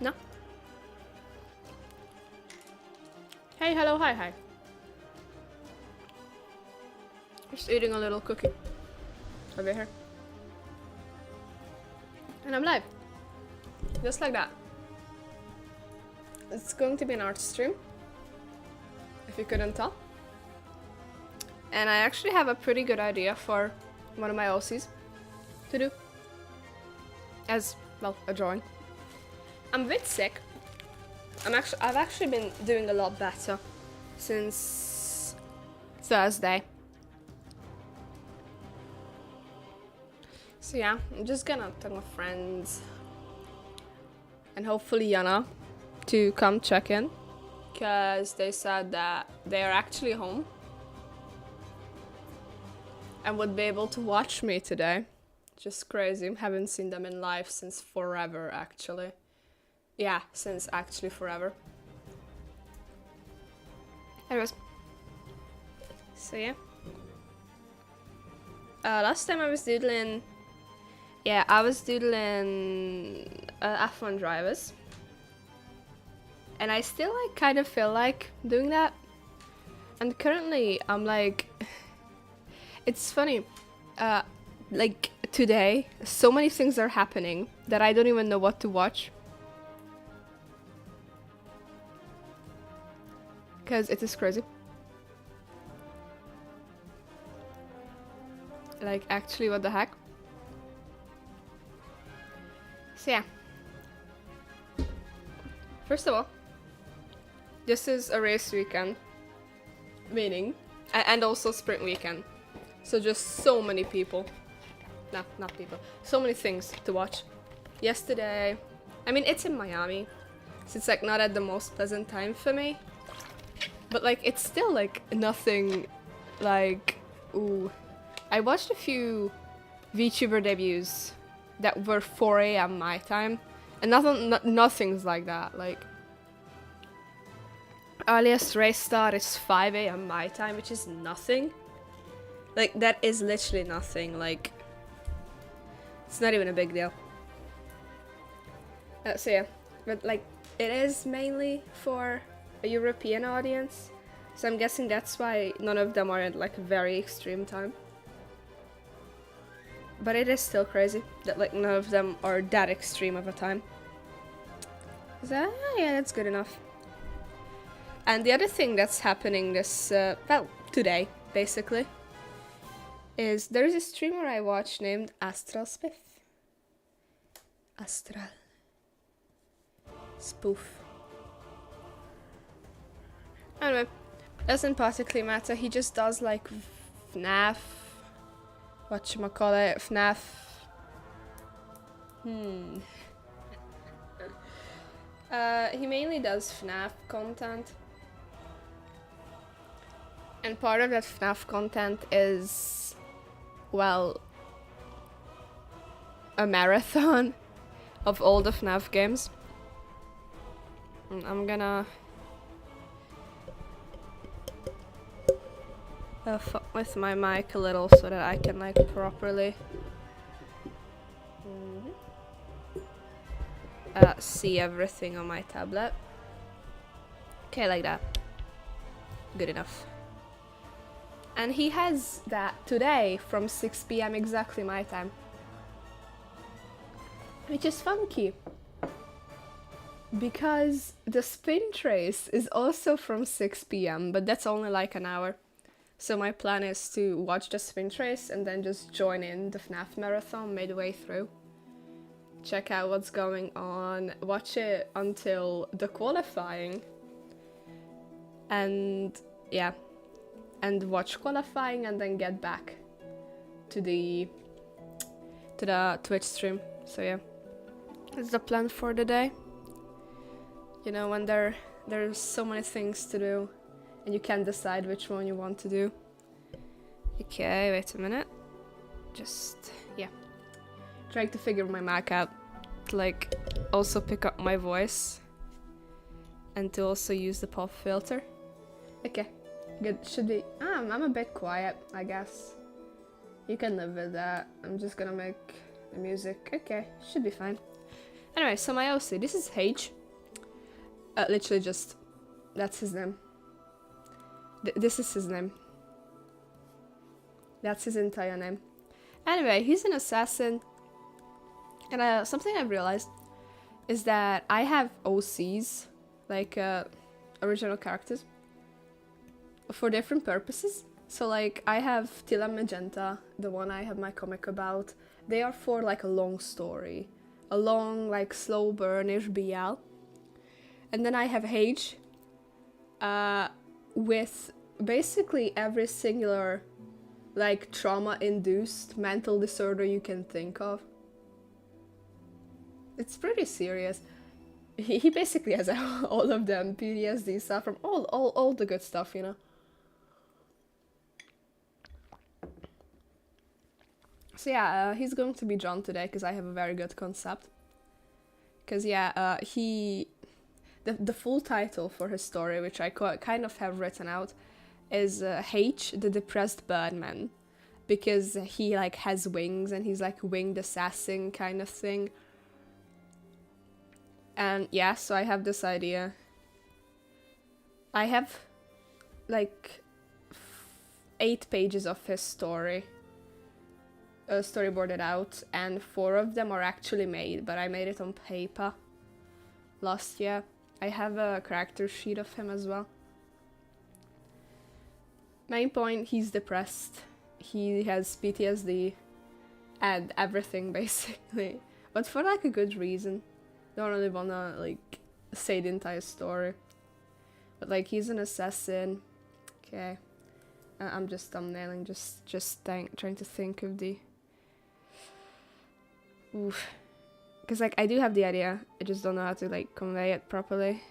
No? Hey, hello, hi, hi. Just eating a little cookie. Over here. And I'm live. Just like that. It's going to be an art stream. If you couldn't tell. And I actually have a pretty good idea for one of my OCs to do. As, well, a drawing. I'm a bit sick. I've actually been doing a lot better since Thursday. So yeah, I'm just gonna tell my friends and hopefully Yana to come check in, because they said that they are actually home and would be able to watch me today. Just crazy. Haven't seen them in live since forever, actually. Yeah, since actually forever. Anyways. So yeah. Last time I was doodling... Yeah, I was doodling F1 drivers. And I still like kind of feel like doing that. And currently I'm like... It's funny. Like today, so many things are happening that I don't even know what to watch. Because it is crazy. Like, actually, what the heck? So yeah. First of all, this is a race weekend. Meaning, and also sprint weekend. So just so many people. No, not people. So many things to watch. Yesterday, I mean, it's in Miami. So it's like not at the most pleasant time for me. But like, it's still like nothing like, ooh. I watched a few VTuber debuts that were 4 AM my time. And nothing's like that. Like, earliest race start is 5 AM my time, which is nothing. Like, that is literally nothing. Like, it's not even a big deal. So yeah, but like, it is mainly for a European audience, so I'm guessing that's why none of them are at like a very extreme time. But it is still crazy that like none of them are that extreme of a time. So yeah, that's good enough. And the other thing that's happening this, well, today, basically, is there's a streamer I watch named Astral Spiff. Astral Spoof. Anyway, doesn't particularly matter, he just does like FNAF, whatchamacallit, FNAF, he mainly does FNAF content. And part of that FNAF content is, well, a marathon of all the FNAF games. I'm gonna fuck with my mic a little so that I can like properly see everything on my tablet. Okay, like that. Good enough. And he has that today from 6 PM exactly my time. Which is funky. Because the sprint race is also from 6 PM, but that's only like an hour. So my plan is to watch the sprint race and then just join in the FNAF marathon midway through. Check out what's going on, watch it until the qualifying. And yeah, and watch qualifying and then get back to the Twitch stream. So yeah, that's the plan for the day. You know, when there's so many things to do and you can't decide which one you want to do. Okay, wait a minute. Just, yeah. Trying to figure my mic out to like also pick up my voice and to also use the pop filter. Okay, good. Should be, I'm a bit quiet, I guess. You can live with that. I'm just gonna make the music. Okay, should be fine. Anyway, so my OC, this is H. Literally just, that's his name. This is his name. That's his entire name. Anyway, he's an assassin. And something I've realized is that I have OCs, like original characters, for different purposes. So like I have Tila Magenta, the one I have my comic about. They are for like a long story, a long like slow burnish BL. And then I have H, with basically every singular like trauma-induced mental disorder you can think of. It's pretty serious. He basically has all of them, PTSD stuff from all the good stuff, you know. So yeah, he's going to be drawn today because I have a very good concept. Because yeah, the full title for his story, which I kind of have written out, is H, the Depressed Birdman, because he like has wings and he's like winged assassin kind of thing. And yeah, so I have this idea. I have like 8 pages of his story storyboarded out, and 4 of them are actually made, but I made it on paper last year. I have a character sheet of him as well. Main point, he's depressed. He has PTSD and everything basically, but for like a good reason. Don't really wanna like say the entire story, but like he's an assassin. Okay, I'm just thumbnailing, just trying to think of the. Oof, because like I do have the idea, I just don't know how to like convey it properly.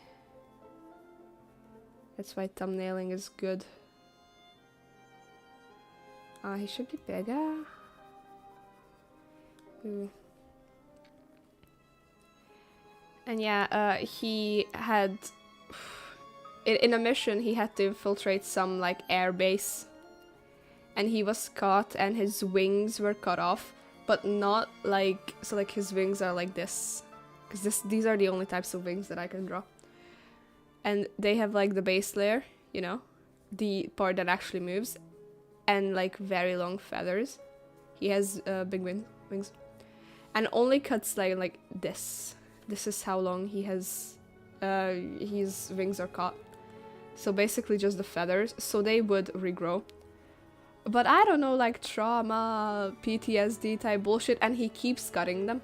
That's why thumbnailing is good. He should be bigger. Ooh. And yeah, he had, in a mission, he had to infiltrate some like air base, and he was caught, and his wings were cut off, but not like, so like his wings are like this, because these are the only types of wings that I can draw, and they have like the base layer, you know, the part that actually moves, and like very long feathers. He has big wings, and only cuts like this. This is how long he has, his wings are cut. So basically just the feathers, so they would regrow. But I don't know, like trauma, PTSD type bullshit, and he keeps cutting them.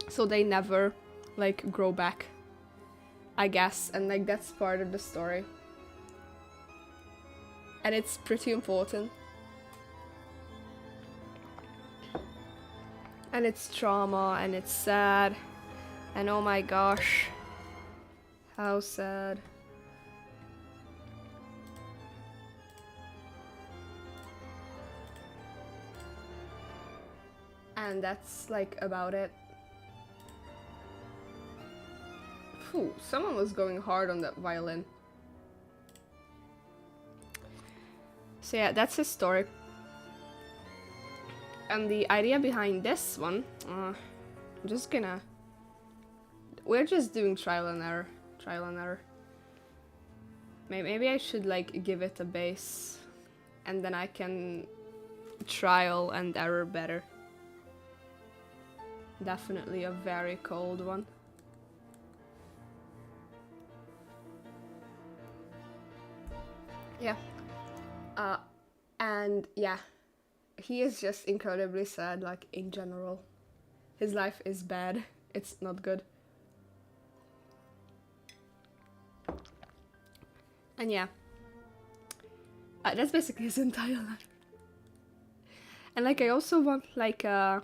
So they never, like, grow back, I guess, and like that's part of the story. And it's pretty important. And it's trauma, and it's sad. And oh my gosh, how sad. And that's like about it. Phew, someone was going hard on that violin. So yeah, that's his story. And the idea behind this one, I'm just gonna... We're just doing trial and error. Maybe I should like give it a base, and then I can trial and error better. Definitely a very cold one. Yeah. And yeah, he is just incredibly sad, like in general. His life is bad. It's not good. And yeah, that's basically his entire life. And like I also want like a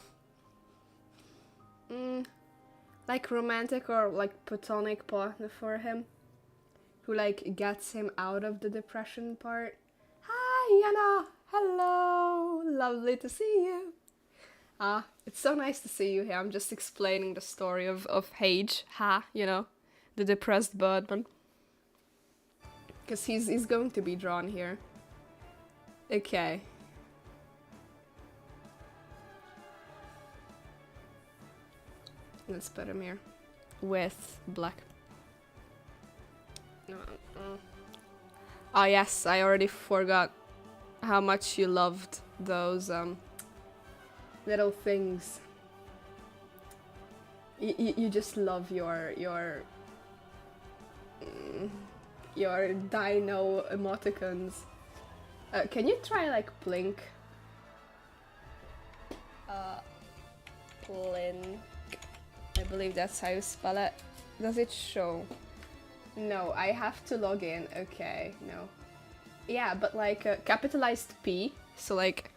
like romantic or like platonic partner for him, who like gets him out of the depression part. Hi Yana, hello, lovely to see you. It's so nice to see you here. I'm just explaining the story of Hage, you know, the depressed birdman. Because he's going to be drawn here. Okay. Let's put him here with black. Oh yes, I already forgot how much you loved those little things. You just love your dino emoticons. Can you try like blink? Blink. I believe that's how you spell it. Does it show? No, I have to log in. Okay, no. Yeah, but like capitalized P, so like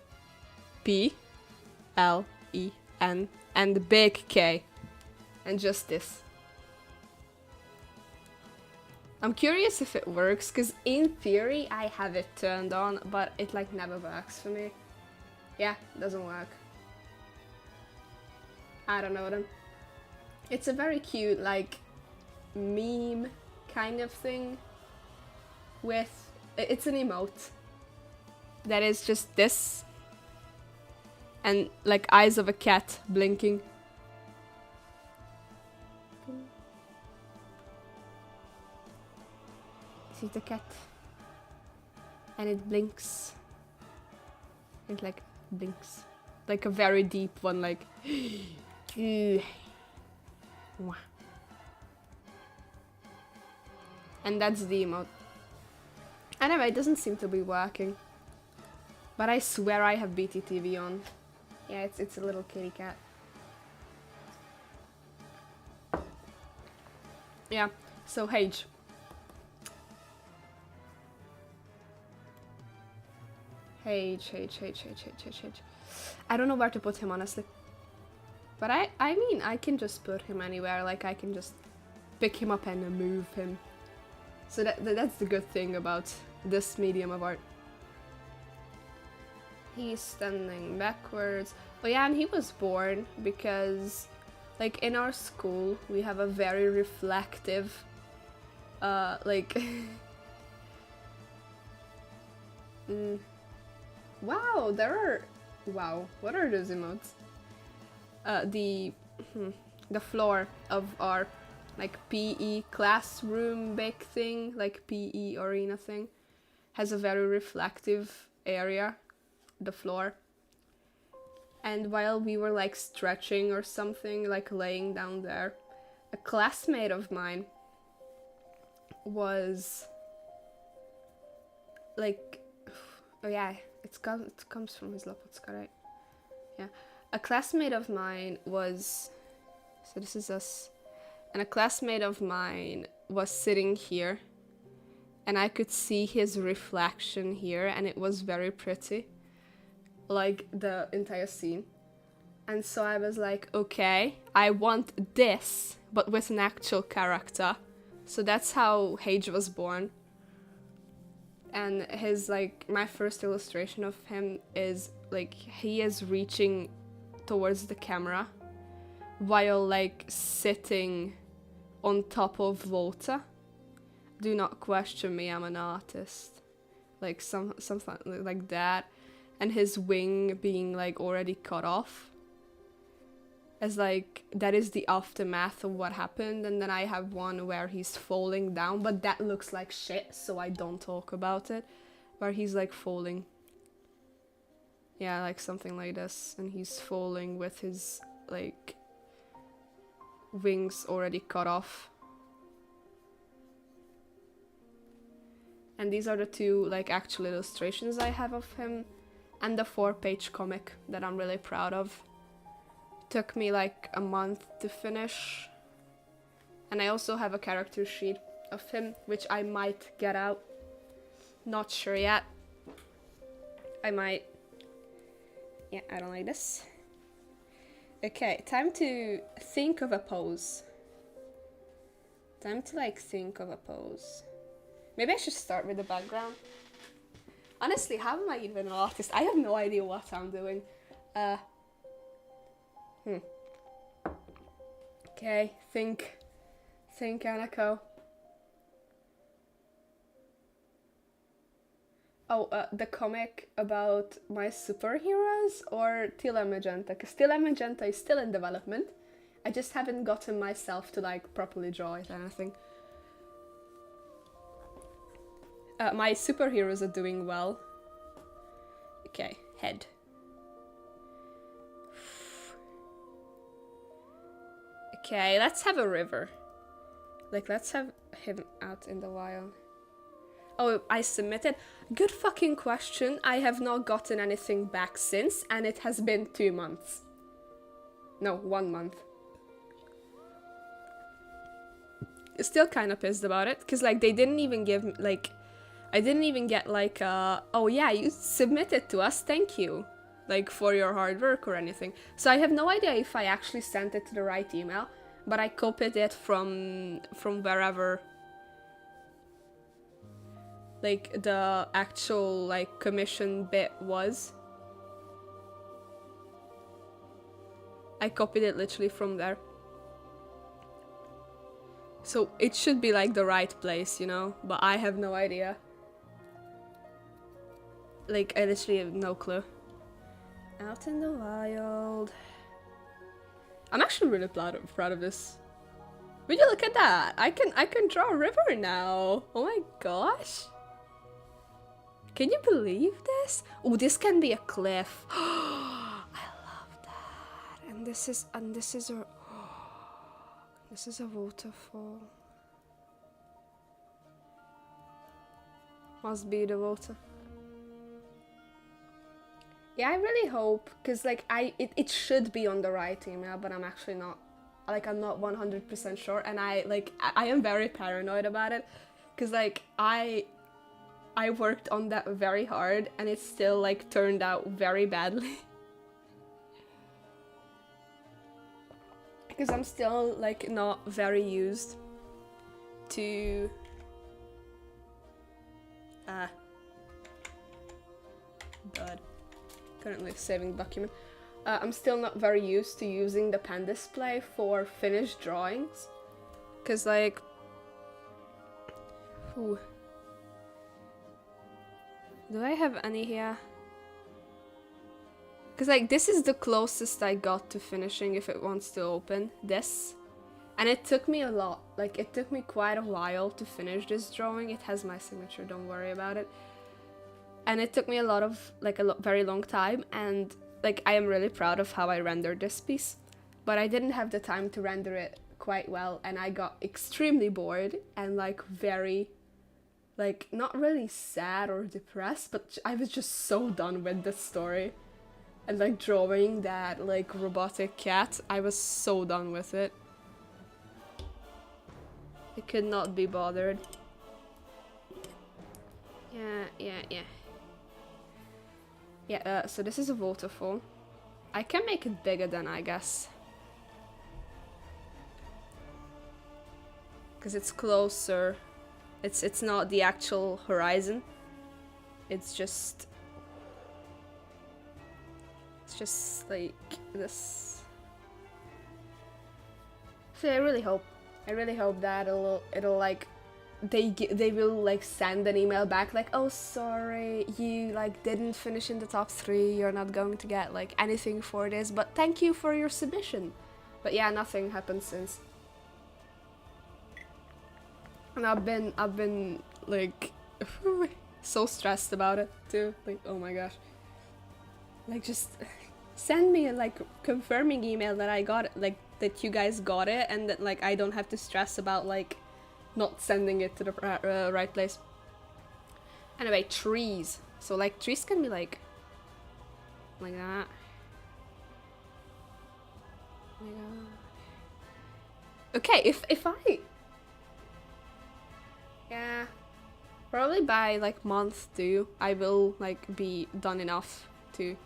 P, L, E, N, and the big K. And just this. I'm curious if it works, because in theory I have it turned on, but it like never works for me. Yeah, doesn't work. I don't know then. It's a very cute like meme kind of thing with, it's an emote that is just this and like eyes of a cat blinking. See the cat and it blinks. It like blinks like a very deep one, like and that's the emote. Anyway, it doesn't seem to be working. But I swear I have BTTV on. Yeah, it's a little kitty cat. Yeah, so Hage. Hage. I don't know where to put him, honestly. But I mean, I can just put him anywhere. Like, I can just pick him up and move him. So that's the good thing about this medium of art. He's standing backwards. Oh yeah, and he was born because, like, in our school, we have a very reflective, like... Wow, there are... Wow, what are those emotes? The floor of our like PE classroom big thing, like PE arena thing, has a very reflective area, the floor. And while we were like stretching or something, like laying down there, a classmate of mine was like, oh yeah, it comes from his Lapotska, right? Yeah. A classmate of mine was, so this is us, and a classmate of mine was sitting here, and I could see his reflection here, and it was very pretty, like the entire scene. And so I was like, okay, I want this, but with an actual character. So that's how Hage was born. And his, like, my first illustration of him is, like, he is reaching towards the camera while, like, sitting on top of water. Do not question me, I'm an artist. Like, something like that. And his wing being, like, already cut off. As, like, that is the aftermath of what happened. And then I have one where he's falling down, but that looks like shit, so I don't talk about it. Where he's, like, falling. Yeah, like something like this. And he's falling with his, like, wings already cut off. And these are the two, like, actual illustrations I have of him. And the 4-page comic that I'm really proud of. Took me like a month to finish. And I also have a character sheet of him, which I might get out. Not sure yet. I might. Yeah, I don't like this. Okay, time to think of a pose. Time to like think of a pose. Maybe I should start with the background. Honestly, how am I even an artist? I have no idea what I'm doing. Okay, think, Anako. Oh, the comic about my superheroes or Tila Magenta? Because Tila Magenta is still in development. I just haven't gotten myself to like properly draw it or anything. My superheroes are doing well. Okay, head. Okay, let's have a river. Like, let's have him out in the wild. Oh, I submitted? Good fucking question. I have not gotten anything back since, and it has been 2 months. No, 1 month. Still kind of pissed about it, because, like, they didn't even give me, like, I didn't even get, like, oh yeah, you submitted to us, thank you, like, for your hard work or anything. So I have no idea if I actually sent it to the right email, but I copied it from wherever, like, the actual, like, commission bit was. I copied it literally from there. So it should be, like, the right place, you know? But I have no idea. Like, I literally have no clue. Out in the wild. I'm actually really proud of this. Would you look at that? I can draw a river now. Oh my gosh. Can you believe this? Oh, this can be a cliff. I love that. And this is a this is a waterfall. Must be the water. Yeah, I really hope, because like it should be on the right email, but I'm actually not, like, I'm not 100% sure, and I am very paranoid about it, because like I worked on that very hard and it still like turned out very badly. Because I'm still like not very used to God. Currently saving document. I'm still not very used to using the pen display for finished drawings, cause like, ooh. Do I have any here? Cause like this is the closest I got to finishing if it wants to open this, and it took me a lot. Like it took me quite a while to finish this drawing. It has my signature, don't worry about it. And it took me a lot of, like, very long time, and, like, I am really proud of how I rendered this piece. But I didn't have the time to render it quite well, and I got extremely bored and, like, very, like, not really sad or depressed, but I was just so done with the story. And, like, drawing that, like, robotic cat, I was so done with it. I could not be bothered. Yeah. Yeah, so this is a waterfall. I can make it bigger then, I guess. Because it's closer. It's not the actual horizon. It's just like this. So I really hope that it'll like they will like send an email back like, oh sorry, you like didn't finish in the top 3, you're not going to get like anything for this, but thank you for your submission. But yeah, nothing happened since. And I've been like so stressed about it too. Like, oh my gosh. Like, just send me a like confirming email that I got it, like that you guys got it, and that like I don't have to stress about like not sending it to the right place. Anyway, trees. So like trees can be like that. Oh my god. Okay, if I, yeah, probably by like month 2 I will like be done enough to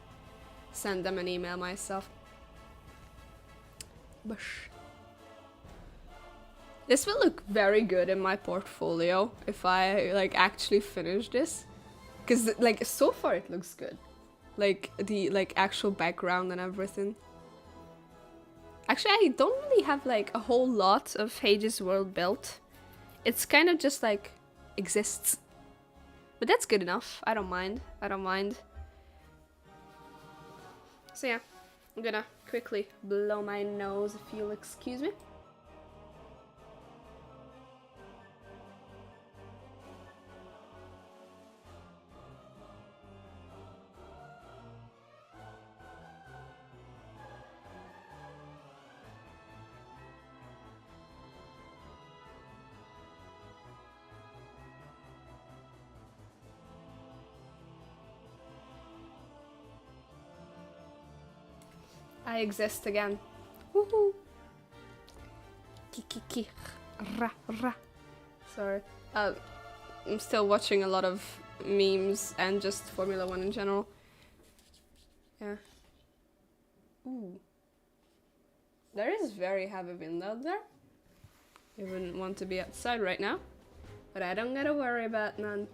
send them an email myself. Bush. This will look very good in my portfolio if I like actually finish this, because like so far it looks good, like the like actual background and everything. Actually, I don't really have like a whole lot of Hage's world built. It's kind of just like exists, but that's good enough. I don't mind. So yeah, I'm gonna quickly blow my nose if you'll excuse me. I exist again. Woohoo! Kiki ra ra. Sorry. I'm still watching a lot of memes and just Formula 1 in general. Yeah. Ooh. There is very heavy wind out there. I wouldn't want to be outside right now. But I don't gotta worry about none.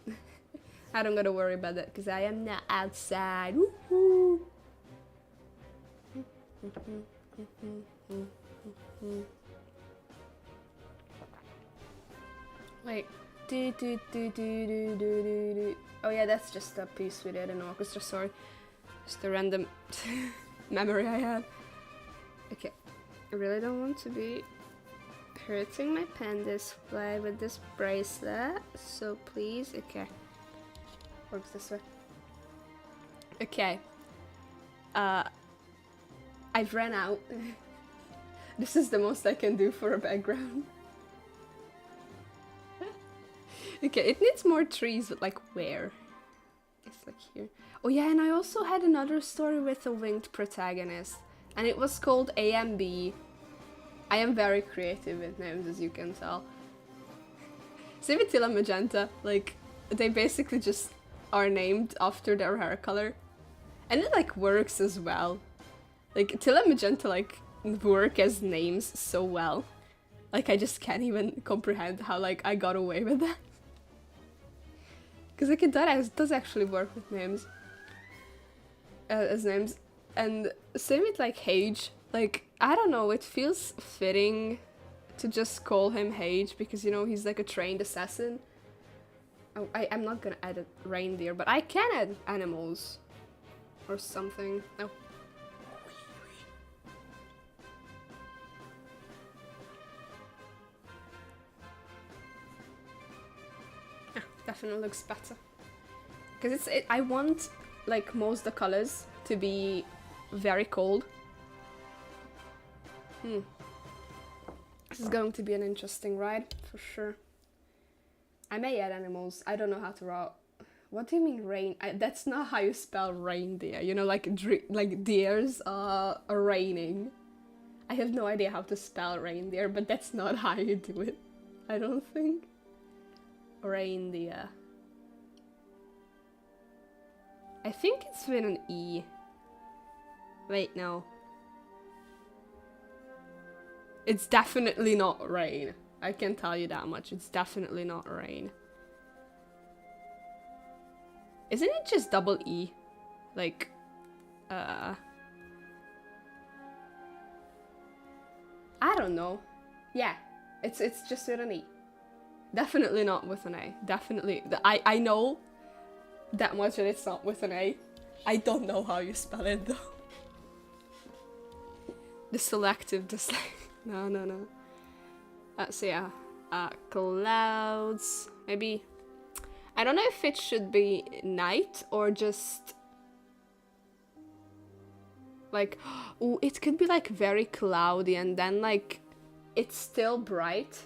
I don't gotta worry about that because I am not outside. Woohoo! Wait. Oh yeah, that's just a piece we did in orchestra, sorry. Just a random memory I had. Okay. I really don't want to be hurting my pen display with this bracelet, so please, okay. Works this way. Okay. I've ran out. This is the most I can do for a background. Okay, it needs more trees, but like where? It's like here. Oh yeah, and I also had another story with a winged protagonist, and it was called AMB. I am very creative with names, as you can tell. Same with Tila Magenta, like, they basically just are named after their hair color. And it like works as well. Like, Tila Magenta like work as names so well. Like, I just can't even comprehend how like I got away with that. Because like it does actually work with names. As names. And same with like Hage. Like, I don't know, it feels fitting to just call him Hage because, you know, he's like a trained assassin. Oh, I'm not gonna add a reindeer, but I can add animals. Or something. Oh. Definitely looks better. Because I want, like, most of the colors to be very cold. This is going to be an interesting ride, for sure. I may add animals. I don't know how to route. What do you mean rain? That's not how you spell reindeer. You know, like deers are raining. I have no idea how to spell reindeer, but that's not how you do it. I don't think. Reindeer. I think it's with an E. Wait, no. It's definitely not rain. I can tell you that much. It's definitely not rain. Isn't it just double E? Like, I don't know. Yeah, it's just with an E. Definitely not with an A. Definitely. I know that much that it's not with an A. I don't know how you spell it though. The selective dyslexia. No. So yeah. Clouds. Maybe. I don't know if it should be night or just like, ooh, it could be like very cloudy and then like it's still bright.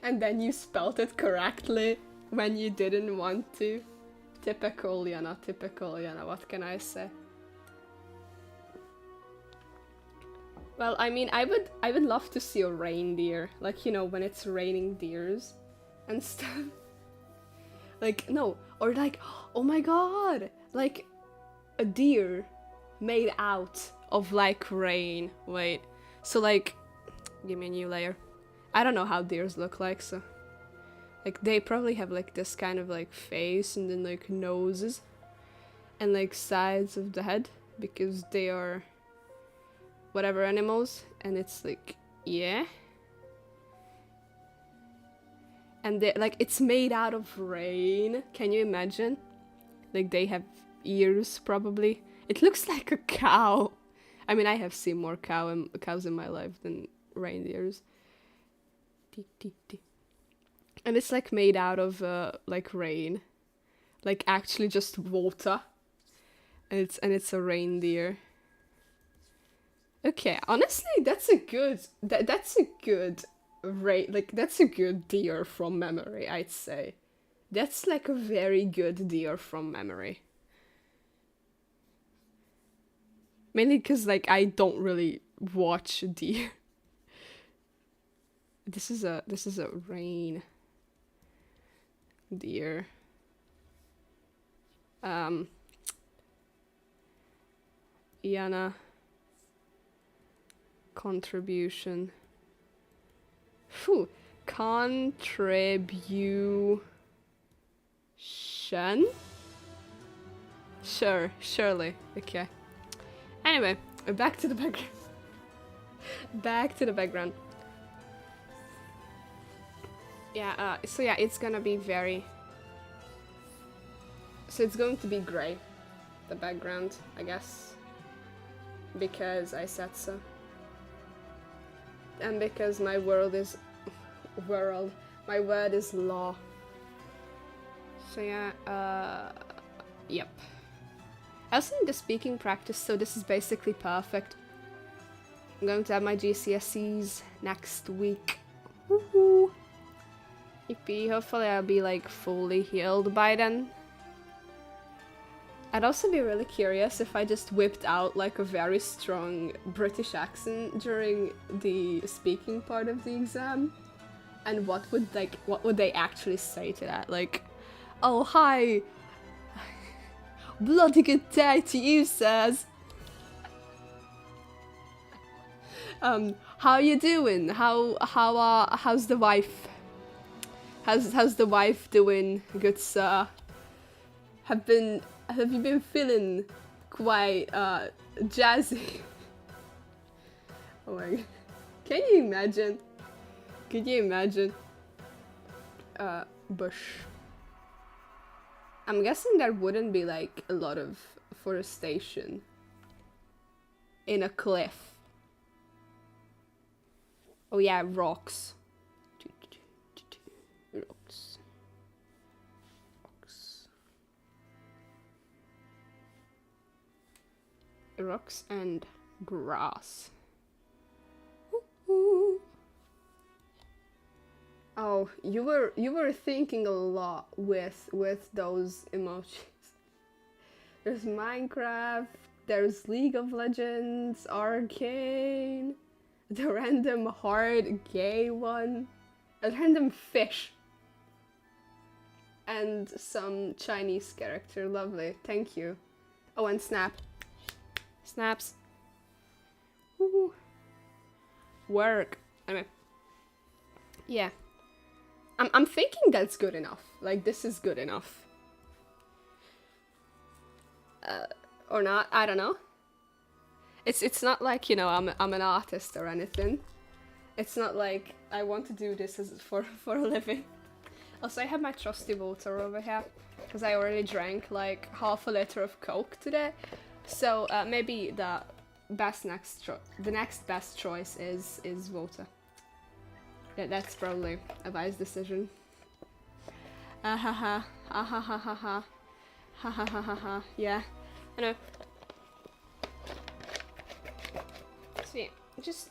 And then you spelled it correctly when you didn't want to. Typical, Yana, typical, Yana, what can I say? Well, I mean, I would love to see a reindeer, like, you know, when it's raining deers and stuff. Like, no, or like, oh my god, like a deer made out of like rain. Wait, so like, give me a new layer. I don't know how deers look like, so like they probably have like this kind of like face and then like noses and like sides of the head because they are whatever animals, and it's like, yeah. And they like it's made out of rain. Can you imagine? Like they have ears probably. It looks like a cow. I mean, I have seen more cows in my life than reindeers. And it's like made out of like rain, like actually just water. And it's a reindeer. Okay, honestly, that's a good that's a good that's a good deer from memory, I'd say. That's like a very good deer from memory. Mainly because like I don't really watch deer. This is a rain deer. Iana contribution. Phew. Contribution? Sure, surely. Okay. Anyway, back to the background. Back to the background. Yeah, so yeah, it's gonna be very... So it's going to be grey, the background, I guess. Because I said so. And because my word is law. So yeah, yep. I also need the speaking practice, so this is basically perfect. I'm going to have my GCSEs next week. Woohoo! Yippee, hopefully I'll be like fully healed by then. I'd also be really curious if I just whipped out like a very strong British accent during the speaking part of the exam. And what would they actually say to that? Like, oh hi, bloody good day to you, sirs. How you doing? How's the wife? How's the wife doing, good sir? Have you been feeling quite jazzy? Oh my god. Can you imagine? Could you imagine? Bush. I'm guessing there wouldn't be like a lot of forestation in a cliff. Oh yeah, rocks. Rocks. Rocks and grass. Ooh. Oh, you were thinking a lot with those emojis. There's Minecraft, there's League of Legends, Arcane, the random hard gay one, a random fish, and some Chinese character. Lovely, thank you. Oh, and Snap. Snaps. Woo. Work. Anyway. Yeah. I'm thinking that's good enough. Like, this is good enough. Or not, I don't know. It's not like, you know, I'm an artist or anything. It's not like I want to do this for a living. Also, I have my trusty water over here, because I already drank like half a liter of Coke today. So maybe the next best choice is water. That's probably a wise decision. Ha ha ha ha ha ha ha ha ha ha ha ha. Yeah, I know. So yeah, just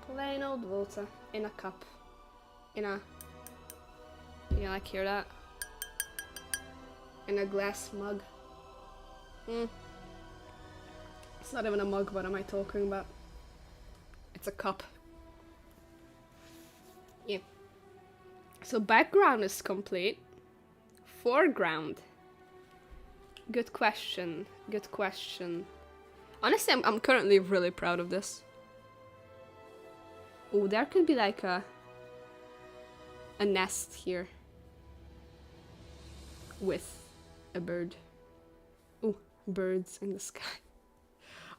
plain old water in a cup, you like hear that? In a glass mug. It's not even a mug, what am I talking about? It's a cup. Yeah. So background is complete. Foreground. Good question. Good question. Honestly, I'm currently really proud of this. Oh, there could be like a nest here. With a bird. Oh, birds in the sky.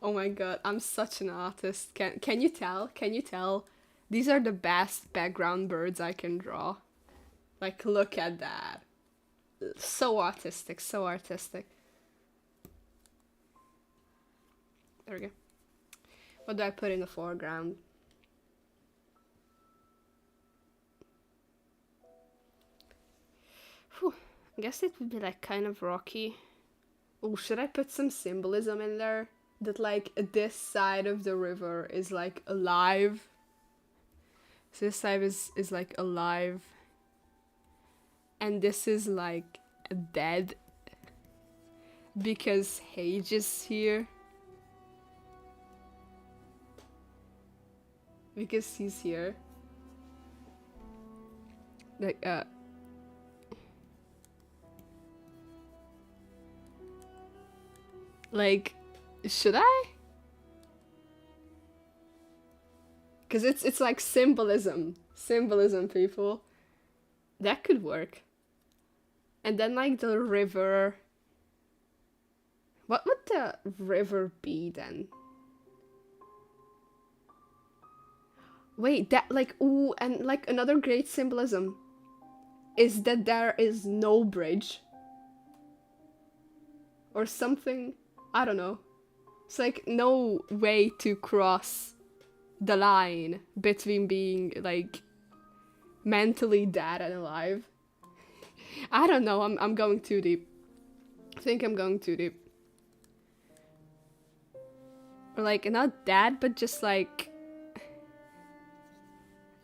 Oh my god, I'm such an artist. Can you tell? Can you tell? These are the best background birds I can draw. Like, look at that. So artistic, so artistic. There we go. What do I put in the foreground? Whew. I guess it would be like kind of rocky. Oh, should I put some symbolism in there? That like this side of the river is like alive. So this side is like alive. And this is like dead. Because Hage is here. Because he's here. Like, should I? Because it's like symbolism. Symbolism, people. That could work. And then like the river. What would the river be then? Wait, that like, ooh, and like another great symbolism is that there is no bridge. Or something, I don't know. It's like no way to cross the line between being like mentally dead and alive. I don't know, I'm going too deep. I think I'm going too deep. Or like, not dead, but just like...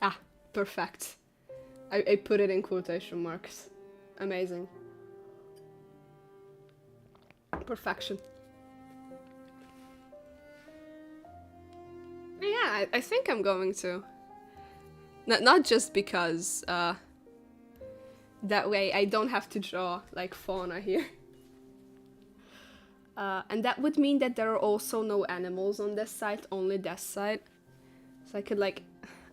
Ah, perfect. I put it in quotation marks. Amazing. Perfection. Yeah, I think I'm going to. Not just because, that way I don't have to draw, like, fauna here. And that would mean that there are also no animals on this side, only this side. So I could, like...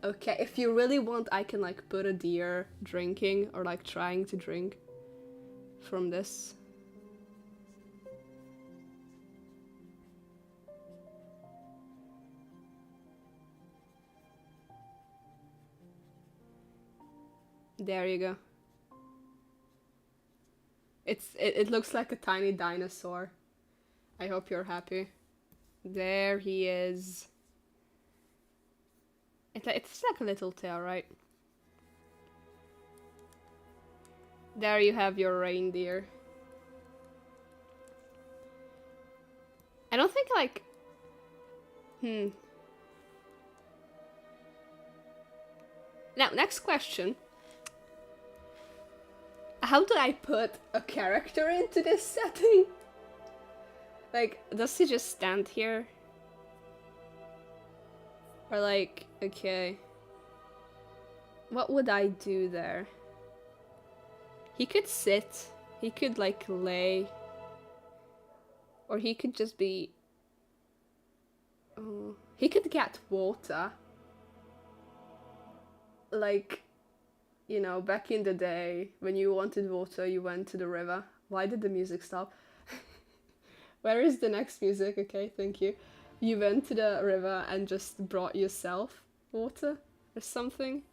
Okay, if you really want, I can, like, put a deer drinking, or, like, trying to drink from this. There you go. It looks like a tiny dinosaur. I hope you're happy. There he is. It's like a little tail, right? There you have your reindeer. I don't think like... Now, next question. How do I put a character into this setting? Like, does he just stand here? Or like, okay. What would I do there? He could sit. He could like lay. Or he could just be... Oh, he could get water. Like, you know, back in the day, when you wanted water, you went to the river. Why did the music stop? Where is the next music? Okay, thank you. You went to the river and just brought yourself water or something.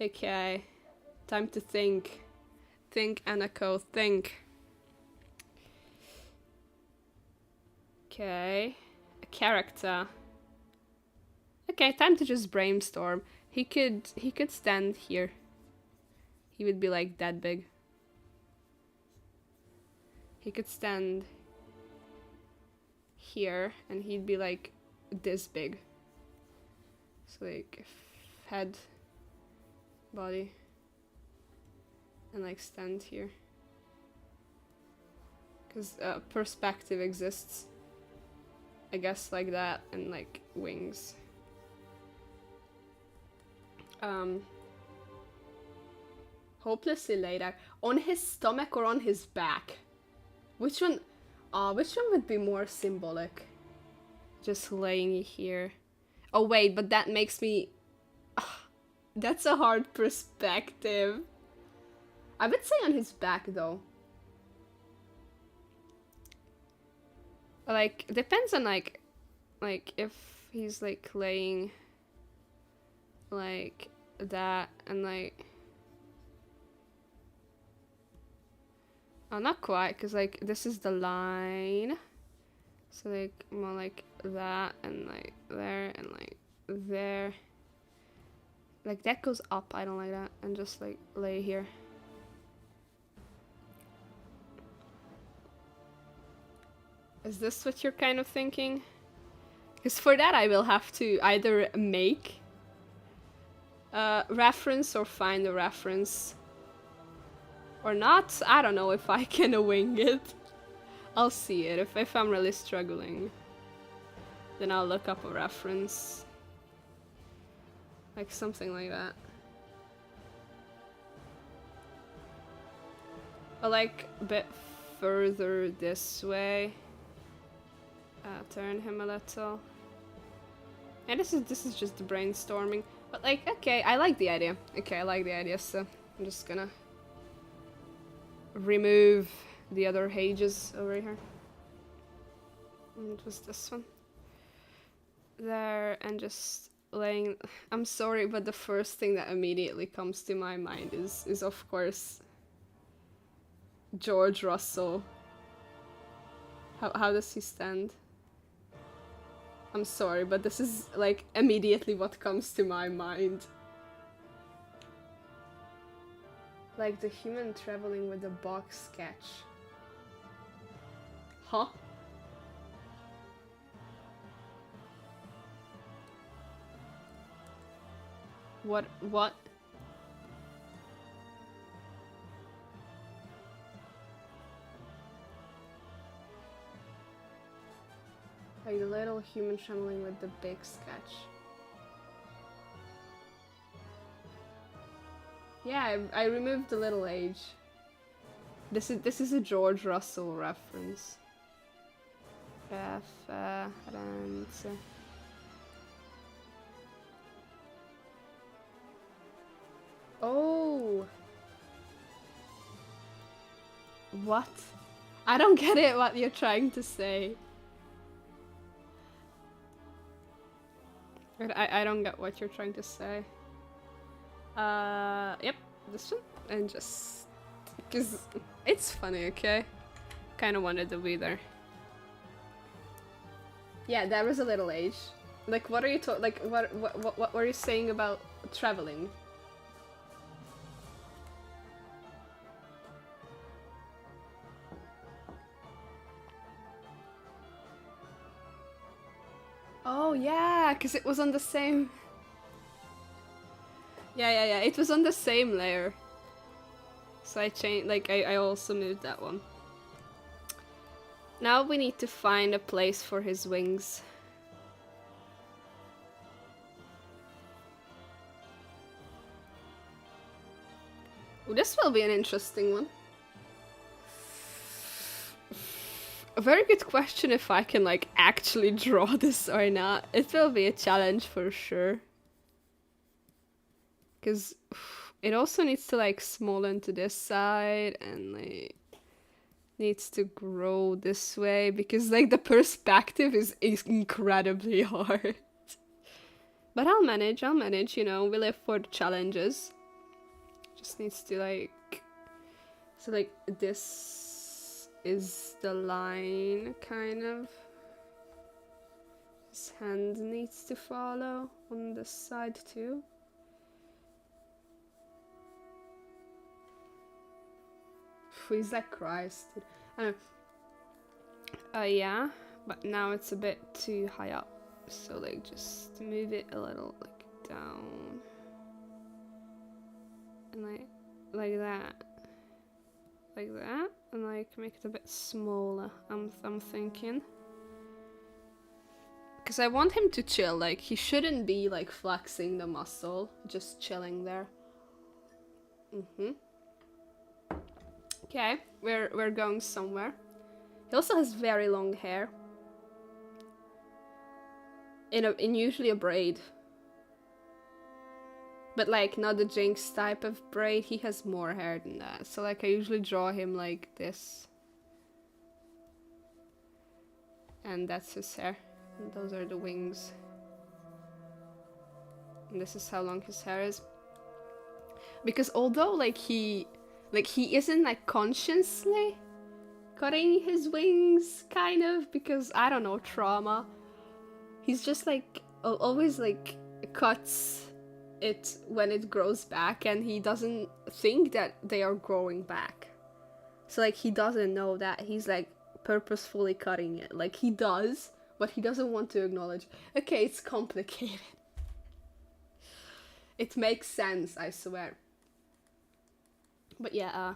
Okay, time to think. Think, Anako, think. Okay, a character. Okay, time to just brainstorm. He could stand here. He would be like that big. He could stand here and he'd be like this big. So like head, body, and like stand here. Because perspective exists. I guess like that, and like wings. Hopelessly laid out. On his stomach or on his back? Which one would be more symbolic? Just laying here. Oh wait, but that makes me... That's a hard perspective. I would say on his back though. Like, depends on like if he's like laying like that and like... Oh, not quite, because like this is the line. So like more like that, and like there, and like there. Like that goes up, I don't like that. And just like lay here. Is this what you're kind of thinking? Because for that I will have to either make a reference or find a reference. Or not. I don't know if I can wing it. I'll see it. If I'm really struggling, then I'll look up a reference. Like something like that. Or like a bit further this way. Turn him a little. And this is just the brainstorming. But like, okay, I like the idea. Okay, I like the idea, so I'm just gonna remove the other pages over here. And it was this one. There, and just laying... I'm sorry, but the first thing that immediately comes to my mind is of course George Russell. How does he stand? I'm sorry, but this is like immediately what comes to my mind. Like the human traveling with a box sketch. Huh? What? Like the little human traveling with the big sketch. Yeah, I removed the little H. This is a George Russell reference. Reference. Oh. What? I don't get it. What you're trying to say. I don't get what you're trying to say. Yep, this one, and just because it's funny, okay? Kind of wanted to be there. Yeah, there was a little age. Like, what are you like? What were you saying about traveling? Oh yeah, because it was on the same. Yeah, it was on the same layer. So I changed, like, I also moved that one. Now we need to find a place for his wings. Ooh, this will be an interesting one. A very good question if I can, like, actually draw this or not. It will be a challenge for sure. Because it also needs to, like, smallen to this side and, like, needs to grow this way because, like, the perspective is incredibly hard. But I'll manage, you know, we live for the challenges. Just needs to, like... So, like, this is the line, kind of. His hand needs to follow on this side, too. He's like Christ. I don't know. Yeah, but now it's a bit too high up. So like just move it a little like down. And like that. Like that. And like make it a bit smaller. I'm thinking. Because I want him to chill, like he shouldn't be like flexing the muscle, just chilling there. Okay, we're going somewhere. He also has very long hair. In usually a braid. But like not the Jinx type of braid, he has more hair than that. So like I usually draw him like this. And that's his hair. And those are the wings. And this is how long his hair is. Because although like he isn't like consciously cutting his wings, kind of, because, I don't know, trauma. He's just, like, always, like, cuts it when it grows back, and he doesn't think that they are growing back. So, like, he doesn't know that he's, like, purposefully cutting it. Like, he does, but he doesn't want to acknowledge. Okay, it's complicated. It makes sense, I swear. But yeah,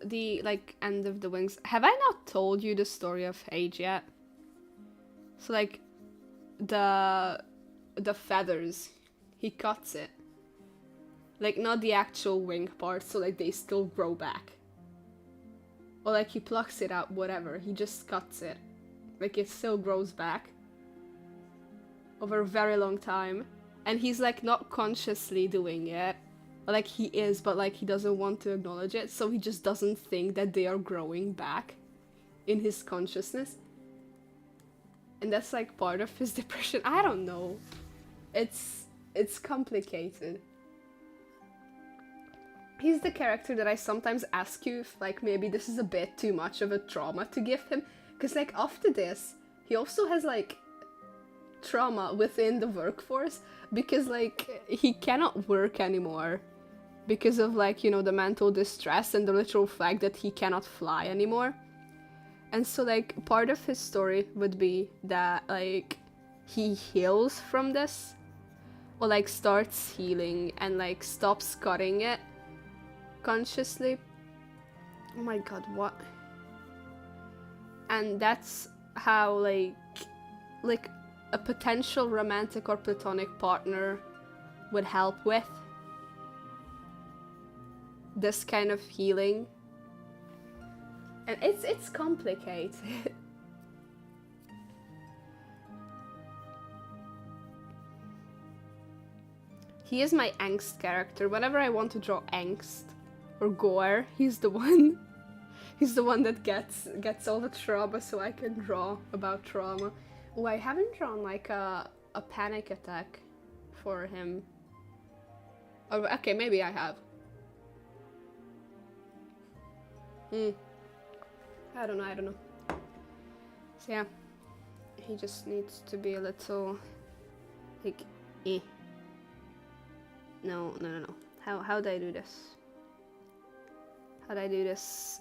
the, like, end of the wings. Have I not told you the story of Age yet? So, like, the feathers, he cuts it. Like, not the actual wing part, so, like, they still grow back. Or, like, he plucks it out, whatever. He just cuts it. Like, it still grows back. Over a very long time. And he's, like, not consciously doing it. Like, he is, but, like, he doesn't want to acknowledge it. So he just doesn't think that they are growing back in his consciousness. And that's, like, part of his depression. I don't know. It's complicated. He's the character that I sometimes ask you if, like, maybe this is a bit too much of a trauma to give him. Because, like, after this, he also has, like, trauma within the workforce. Because, like, he cannot work anymore. Because of, like, you know, the mental distress and the literal fact that he cannot fly anymore. And so, like, part of his story would be that, like, he heals from this. Or, like, starts healing and, like, stops cutting it consciously. Oh my god, what? And that's how, like a potential romantic or platonic partner would help with this kind of healing. And it's complicated. He is my angst character. Whenever I want to draw angst or gore, he's the one. He's the one that gets all the trauma, so I can draw about trauma. Oh, I haven't drawn, like, a panic attack for him. Oh, okay, maybe I have. I don't know. So yeah, he just needs to be a little, like, eh. No. How do I do this? How do I do this?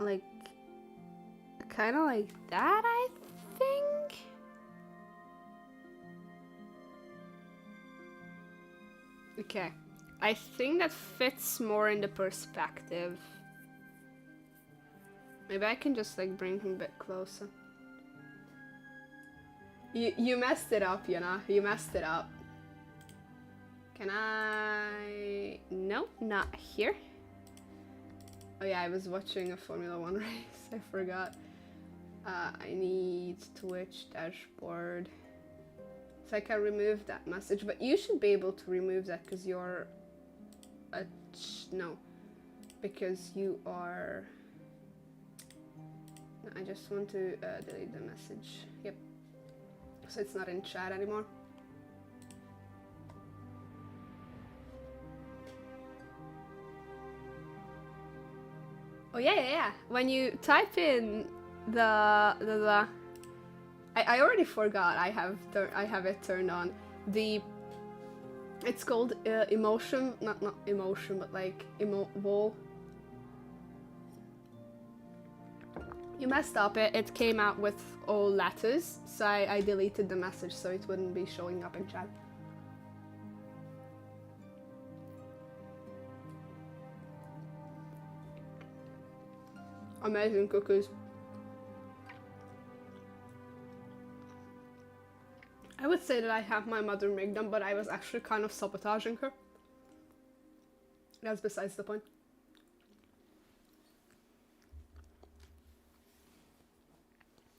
Like, kind of like that, I think. Okay, I think that fits more in the perspective. Maybe I can just, like, bring him a bit closer. You messed it up, you know? You messed it up. Can I... No, not here. Oh yeah, I was watching a Formula 1 race. I forgot. I need Twitch dashboard. So I can remove that message. But you should be able to remove that because you're... no. Because you are... No, I just want to delete the message. Yep. So it's not in chat anymore. Oh yeah. When you type in I already forgot. I have it turned on. It's called emotion, not emotion, but like wall. You messed up. It came out with all letters, so I deleted the message so it wouldn't be showing up in chat. Amazing cookies. I would say that I have my mother make them, but I was actually kind of sabotaging her. That's besides the point.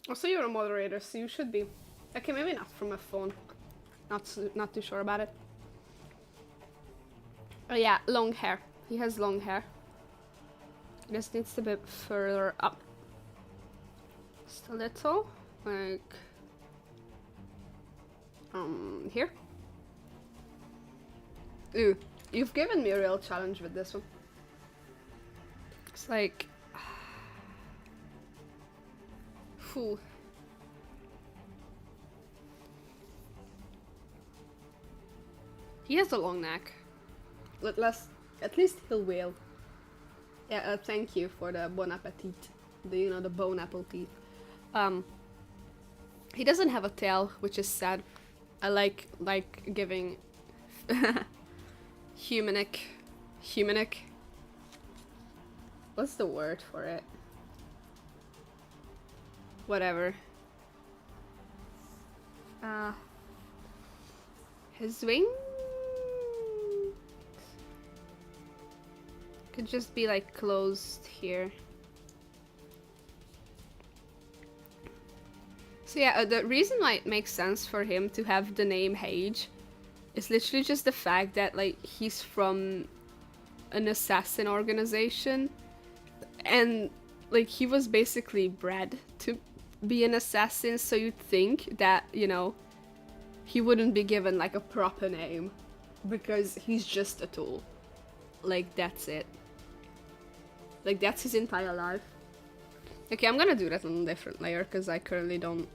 Also, you're a moderator, so you should be. Okay, maybe not from a phone. Not too sure about it. Oh yeah, long hair. He has long hair. This needs to be further up. Just a little, like here. Ooh, you've given me a real challenge with this one. It's like, phew. He has a long neck. At least he'll wail. Yeah, thank you for the bon appetit. The bone apple teeth. He doesn't have a tail, which is sad. I like giving humanic. What's the word for it? Whatever. His wing could just be like closed here. So yeah, the reason why it makes sense for him to have the name Hage is literally just the fact that like he's from an assassin organization, and like he was basically bred to be an assassin, so you'd think that, you know, he wouldn't be given like a proper name because he's just a tool. Like that's it. Like that's his entire life. Okay, I'm gonna do that on a different layer because I currently don't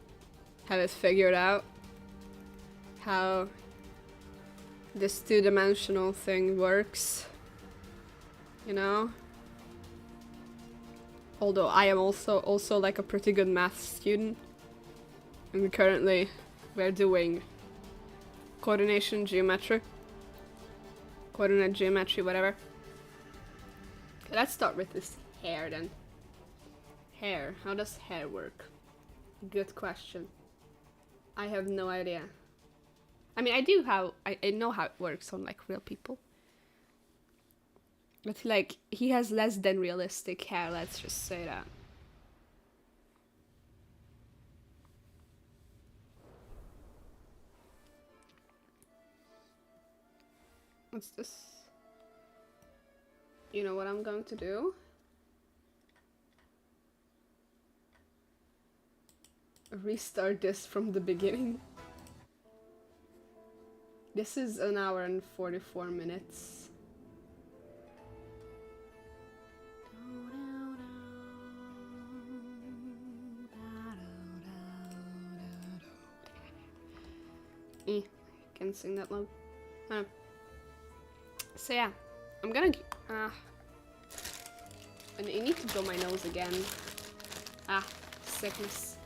have it figured out how this two-dimensional thing works, you know? Although I am also like a pretty good math student, and currently we're doing coordinate geometry, whatever. Okay, let's start with this hair then. Hair, how does hair work? Good question. I have no idea. I mean, I know how it works on like real people. But like, he has less than realistic hair, let's just say that. What's this? You know what I'm going to do? Restart this from the beginning. This is an hour and 44 minutes. I can't sing that loud. So yeah, I'm gonna and I need to blow my nose again. Sickness.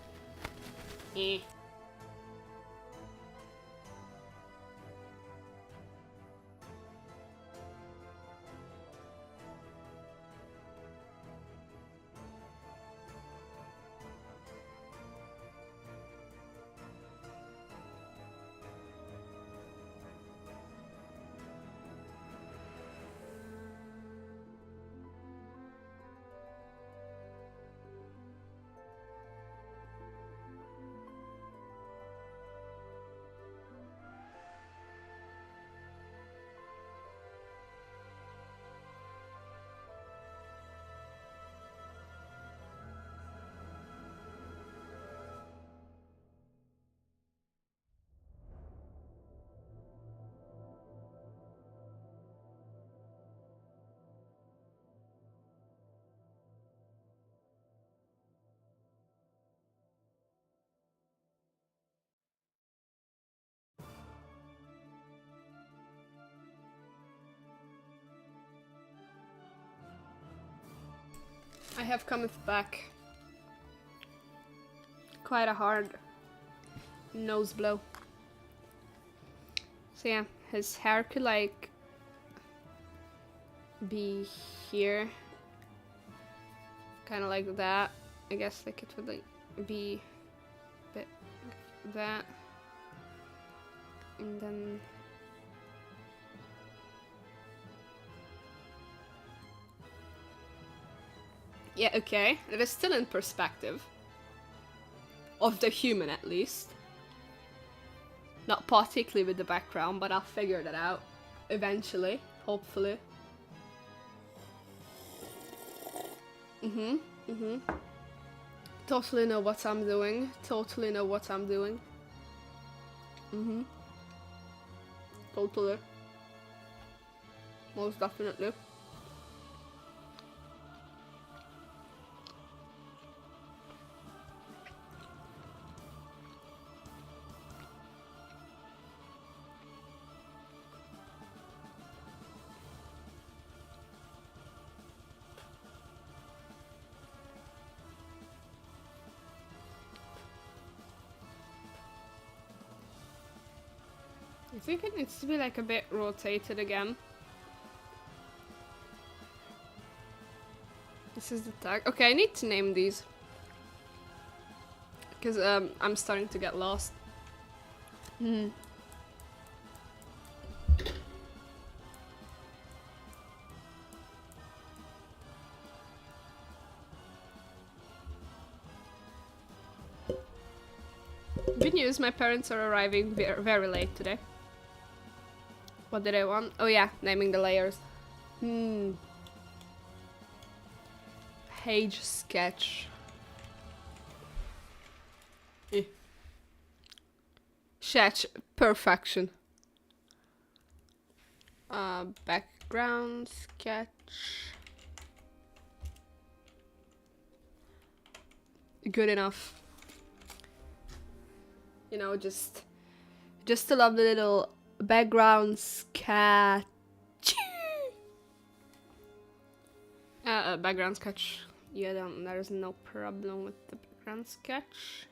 I have cometh back. Quite a hard nose blow. So yeah, his hair could like be here, kind of like that. I guess like it would like be a bit like that, and then yeah, okay, it is still in perspective of the human at least. Not particularly with the background, but I'll figure that out eventually, hopefully. Totally know what I'm doing. Totally know what I'm doing. Totally. Most definitely. I think it needs to be like a bit rotated again. This is the tag. Okay, I need to name these. Because I'm starting to get lost. Good news, my parents are arriving very late today. What did I want? Oh yeah, naming the layers. Page sketch. Sketch perfection. Background sketch. Good enough. You know, just a lovely little background sketch. Background sketch. Yeah, there's no problem with the background sketch.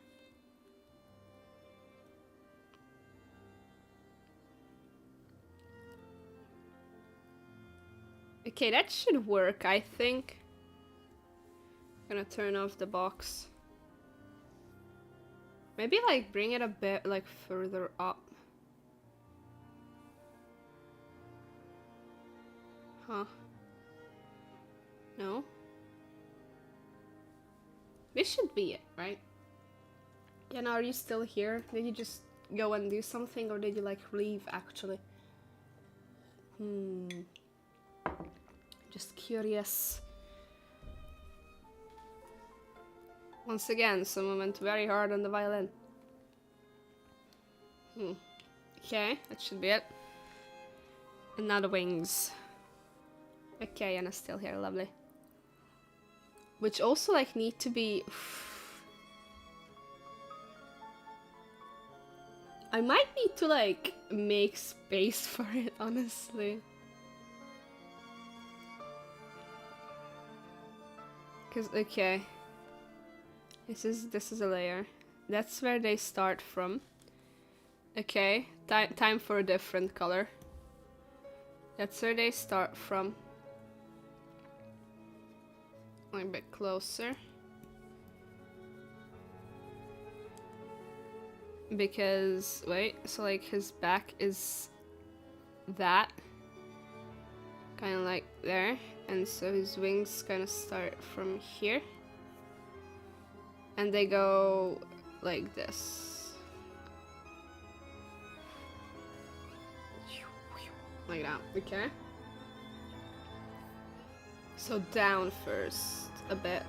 Okay, that should work, I think. I'm gonna turn off the box. Maybe like bring it a bit like further up. Huh. No? This should be it, right? Yeah, now are you still here? Did you just go and do something, or did you like leave actually? Just curious. Once again, someone went very hard on the violin. Okay, that should be it. And now the wings. Okay, Anna's still here, lovely. Which also like need to be... I might need to like make space for it, honestly. Cause okay. This is a layer. That's where they start from. Okay, time for a different color. That's where they start from. A bit closer. Because, wait, so like his back is that. Kind of like there. And so his wings kind of start from here. And they go like this. Like that, okay? So down first, a bit.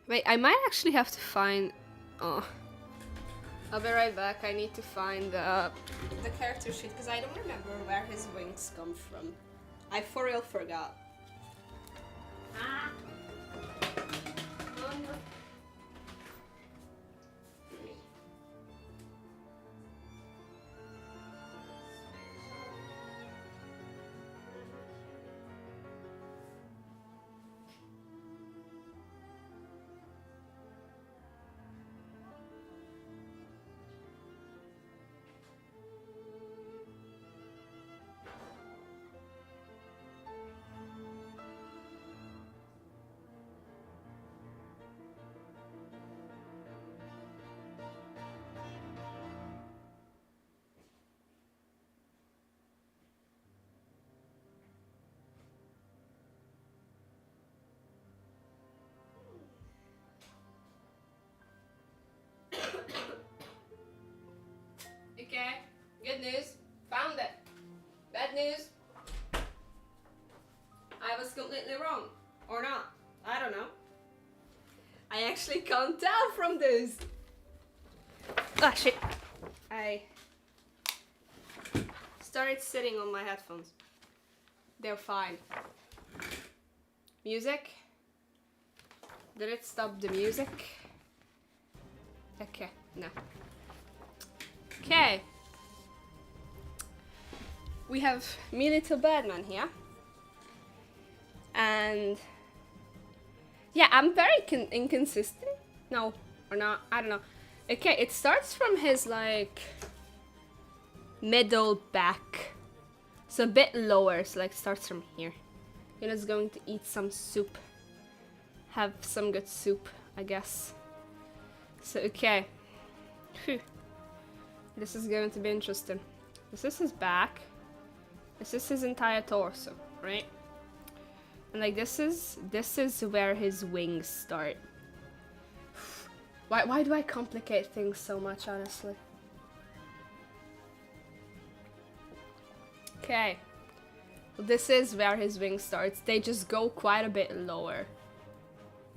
Wait, I might actually have to find... Oh. I'll be right back, I need to find the character sheet, because I don't remember where his wings come from. I for real forgot. Ah! Oh, no. I actually can't tell from this. Ah, shit. I started sitting on my headphones. They're fine. Music? Did it stop the music? Okay, no. Okay. We have me little Birdman here. And yeah, I'm very inconsistent. No, or not, I don't know. Okay, it starts from his like middle back. So a bit lower, so like starts from here. You know, it's going to eat some soup. Have some good soup, I guess. So, okay. Phew. This is going to be interesting. This is his back. This is his entire torso, right? And like this is where his wings start. Why do I complicate things so much, honestly? Okay. Well, this is where his wings starts. They just go quite a bit lower.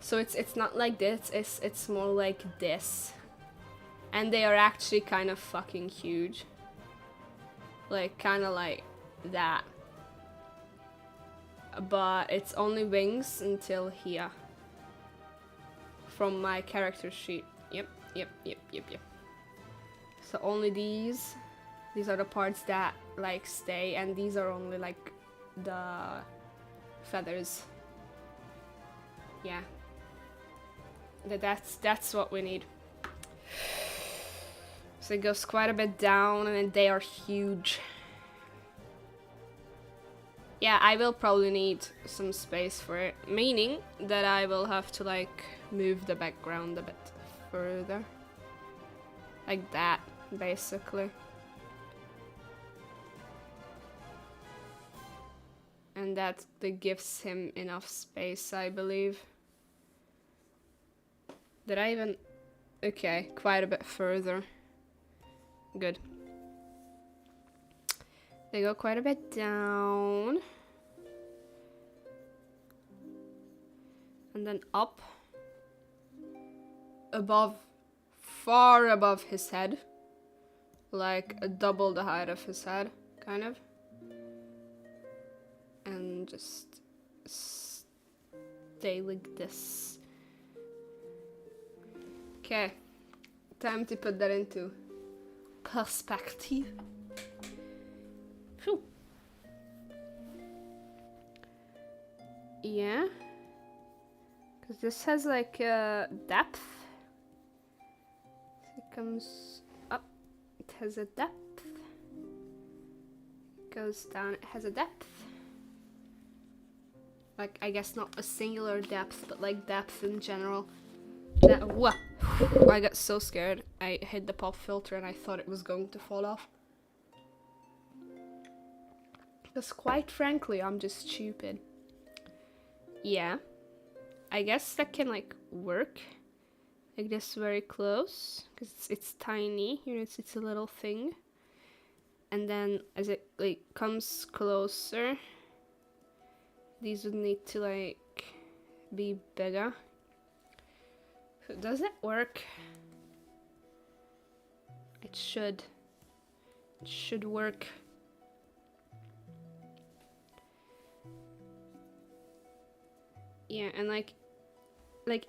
So it's not like this, it's more like this. And they are actually kind of fucking huge. Like, kind of like that. But it's only wings until here. From my character sheet. Yep. So only these are the parts that like stay, and these are only like the feathers. Yeah. That's what we need. So it goes quite a bit down, and they are huge. Yeah, I will probably need some space for it, meaning that I will have to like move the background a bit further. Like that, basically. And that gives him enough space, I believe. Did I even... Okay, quite a bit further. Good. They go quite a bit down. And then up. Above. Far above his head. Like double the height of his head, kind of. And just stay like this. Okay. Time to put that into perspective. Phew. Yeah. Because this has like a depth. It comes up. It has a depth. It goes down. It has a depth. Like, I guess not a singular depth, but like depth in general. Whoa. I got so scared. I hit the pop filter and I thought it was going to fall off. Because quite frankly, I'm just stupid. Yeah. I guess that can like work. Like this very close. Because it's tiny. You know, it's a little thing. And then as it like comes closer, these would need to like be bigger. So does it work? It should. It should work. Yeah, and like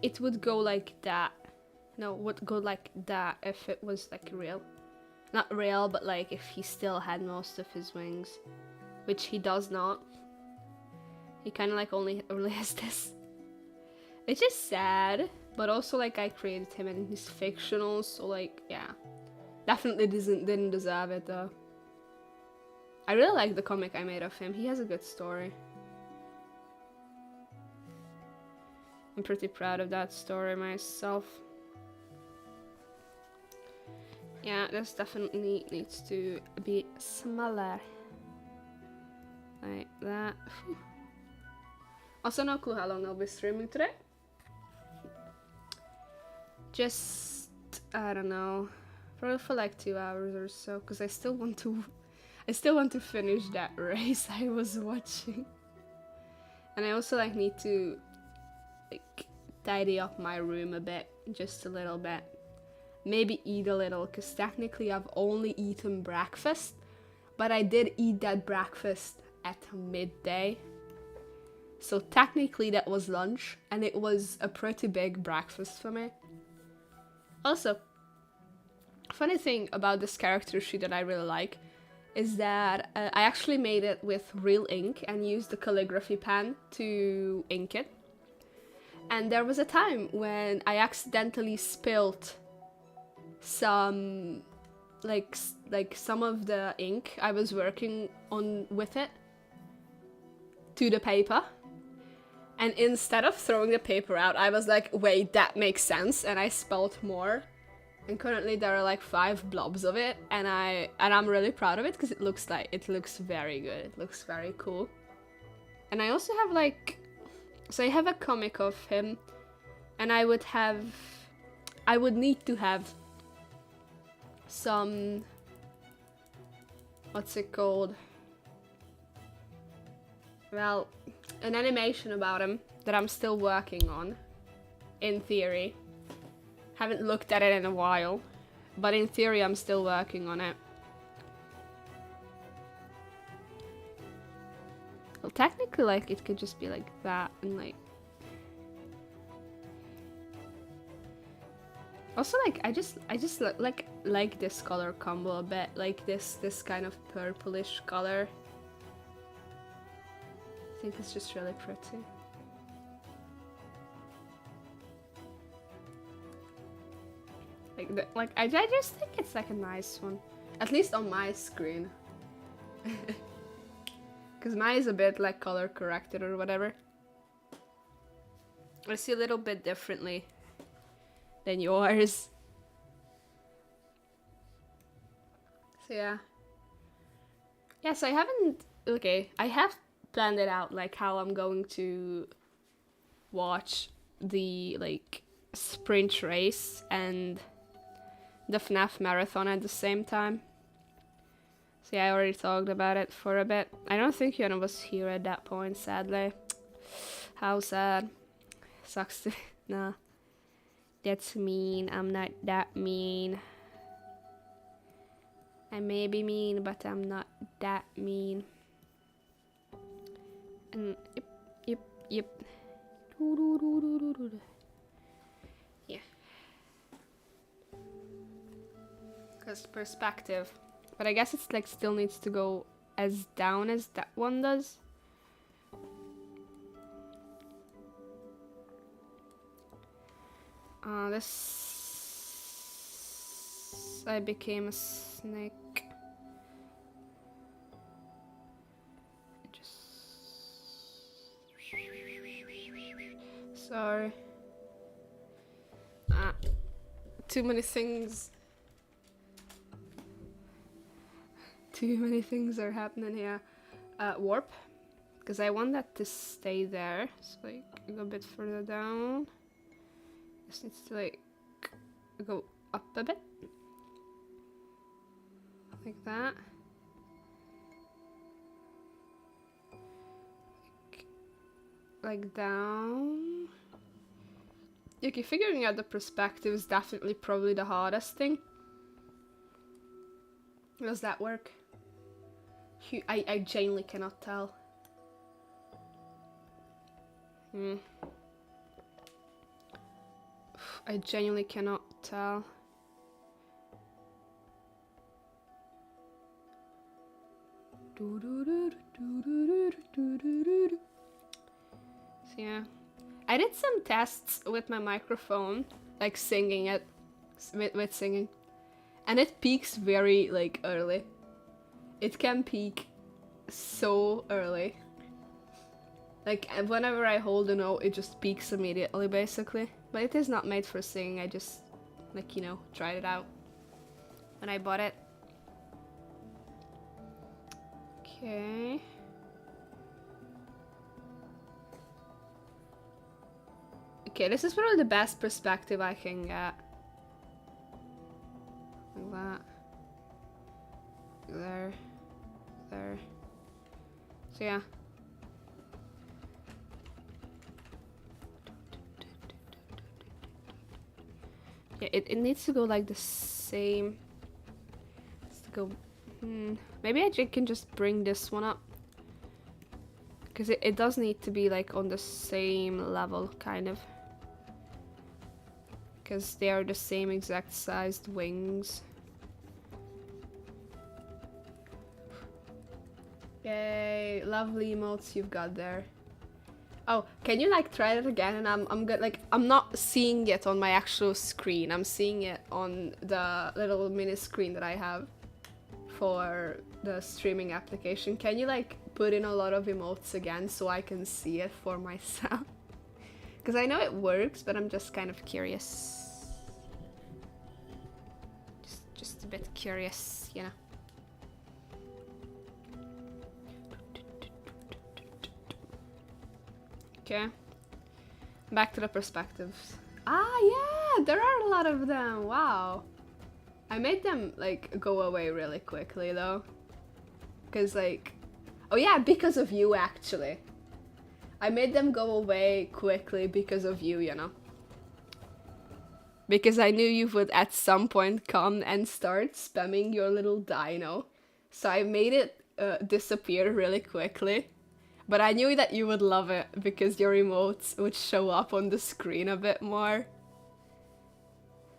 it would go like that. No, would go like that if it was like real. Not real, but like if he still had most of his wings, which he does not. He kind of like only has this, which is sad. But also like I created him and he's fictional, so like yeah, definitely didn't deserve it though. I really like the comic I made of him. He has a good story. I'm pretty proud of that story myself. Yeah, this definitely needs to be smaller. Like that. Also no clue how long I'll be streaming today. Just, I don't know, probably for like 2 hours or so, because I still want to finish that race I was watching. And I also like need to like tidy up my room a bit, just a little bit. Maybe eat a little, because technically I've only eaten breakfast, but I did eat that breakfast at midday. So technically that was lunch, and it was a pretty big breakfast for me. Also, funny thing about this character sheet that I really like is that I actually made it with real ink and used the calligraphy pen to ink it. And there was a time when I accidentally spilled some, like some of the ink I was working on with it to the paper. And instead of throwing the paper out, I was like, wait, that makes sense, and I spilled more. And currently there are like 5 blobs of it, and I'm really proud of it because it looks very good. It looks very cool. And I also have like, so I have a comic of him, and I would need to have some, what's it called? Well, an animation about him that I'm still working on, in theory. Haven't looked at it in a while, but in theory I'm still working on it. Well, technically, like, it could just be like that, and like... Also, like, I just like this color combo a bit, like this kind of purplish color. I think it's just really pretty. Like, I just think it's like a nice one, at least on my screen, because mine is a bit like color corrected or whatever. I see a little bit differently than yours. So yeah. Yes, I haven't. Okay, I have planned it out, like how I'm going to watch the like sprint race and the FNAF marathon at the same time. So yeah, I already talked about it for a bit. I don't think Yana was here at that point, sadly. How sad. Sucks to... Nah. That's mean. I'm not that mean. I may be mean, but I'm not that mean. And yep. Yeah. Because perspective. But I guess it's like still needs to go as down as that one does. This... I became a snake. Sorry. Too many things. Too many things are happening here. Warp. Because I want that to stay there. So like, go a bit further down. This needs to like go up a bit. Like that. Like down. Okay, figuring out the perspective is definitely probably the hardest thing. Does that work? I genuinely cannot tell. I genuinely cannot tell. So yeah, I did some tests with my microphone, like singing it, with singing, and it peaks very like early. It can peak so early. Like whenever I hold a note, it just peaks immediately, basically. But it is not made for singing. I just, like, you know, tried it out when I bought it. Okay. Okay, this is probably the best perspective I can get. Like that. There. There. So yeah. Yeah, it needs to go like the same. It's to go. Maybe I can just bring this one up. Because it does need to be like on the same level, kind of. Because they are the same exact sized wings. Yay, lovely emotes you've got there. Oh, can you like try that again? And I'm good. Like I'm not seeing it on my actual screen. I'm seeing it on the little mini screen that I have for the streaming application. Can you like put in a lot of emotes again so I can see it for myself? Because I know it works, but I'm just kind of curious. Just a bit curious, you know. Okay, back to the perspectives. Ah, yeah, there are a lot of them. Wow, I made them like go away really quickly though, because like, oh yeah, because of you actually. I made them go away quickly because of you, you know. Because I knew you would at some point come and start spamming your little dino, so I made it disappear really quickly. But I knew that you would love it because your emotes would show up on the screen a bit more.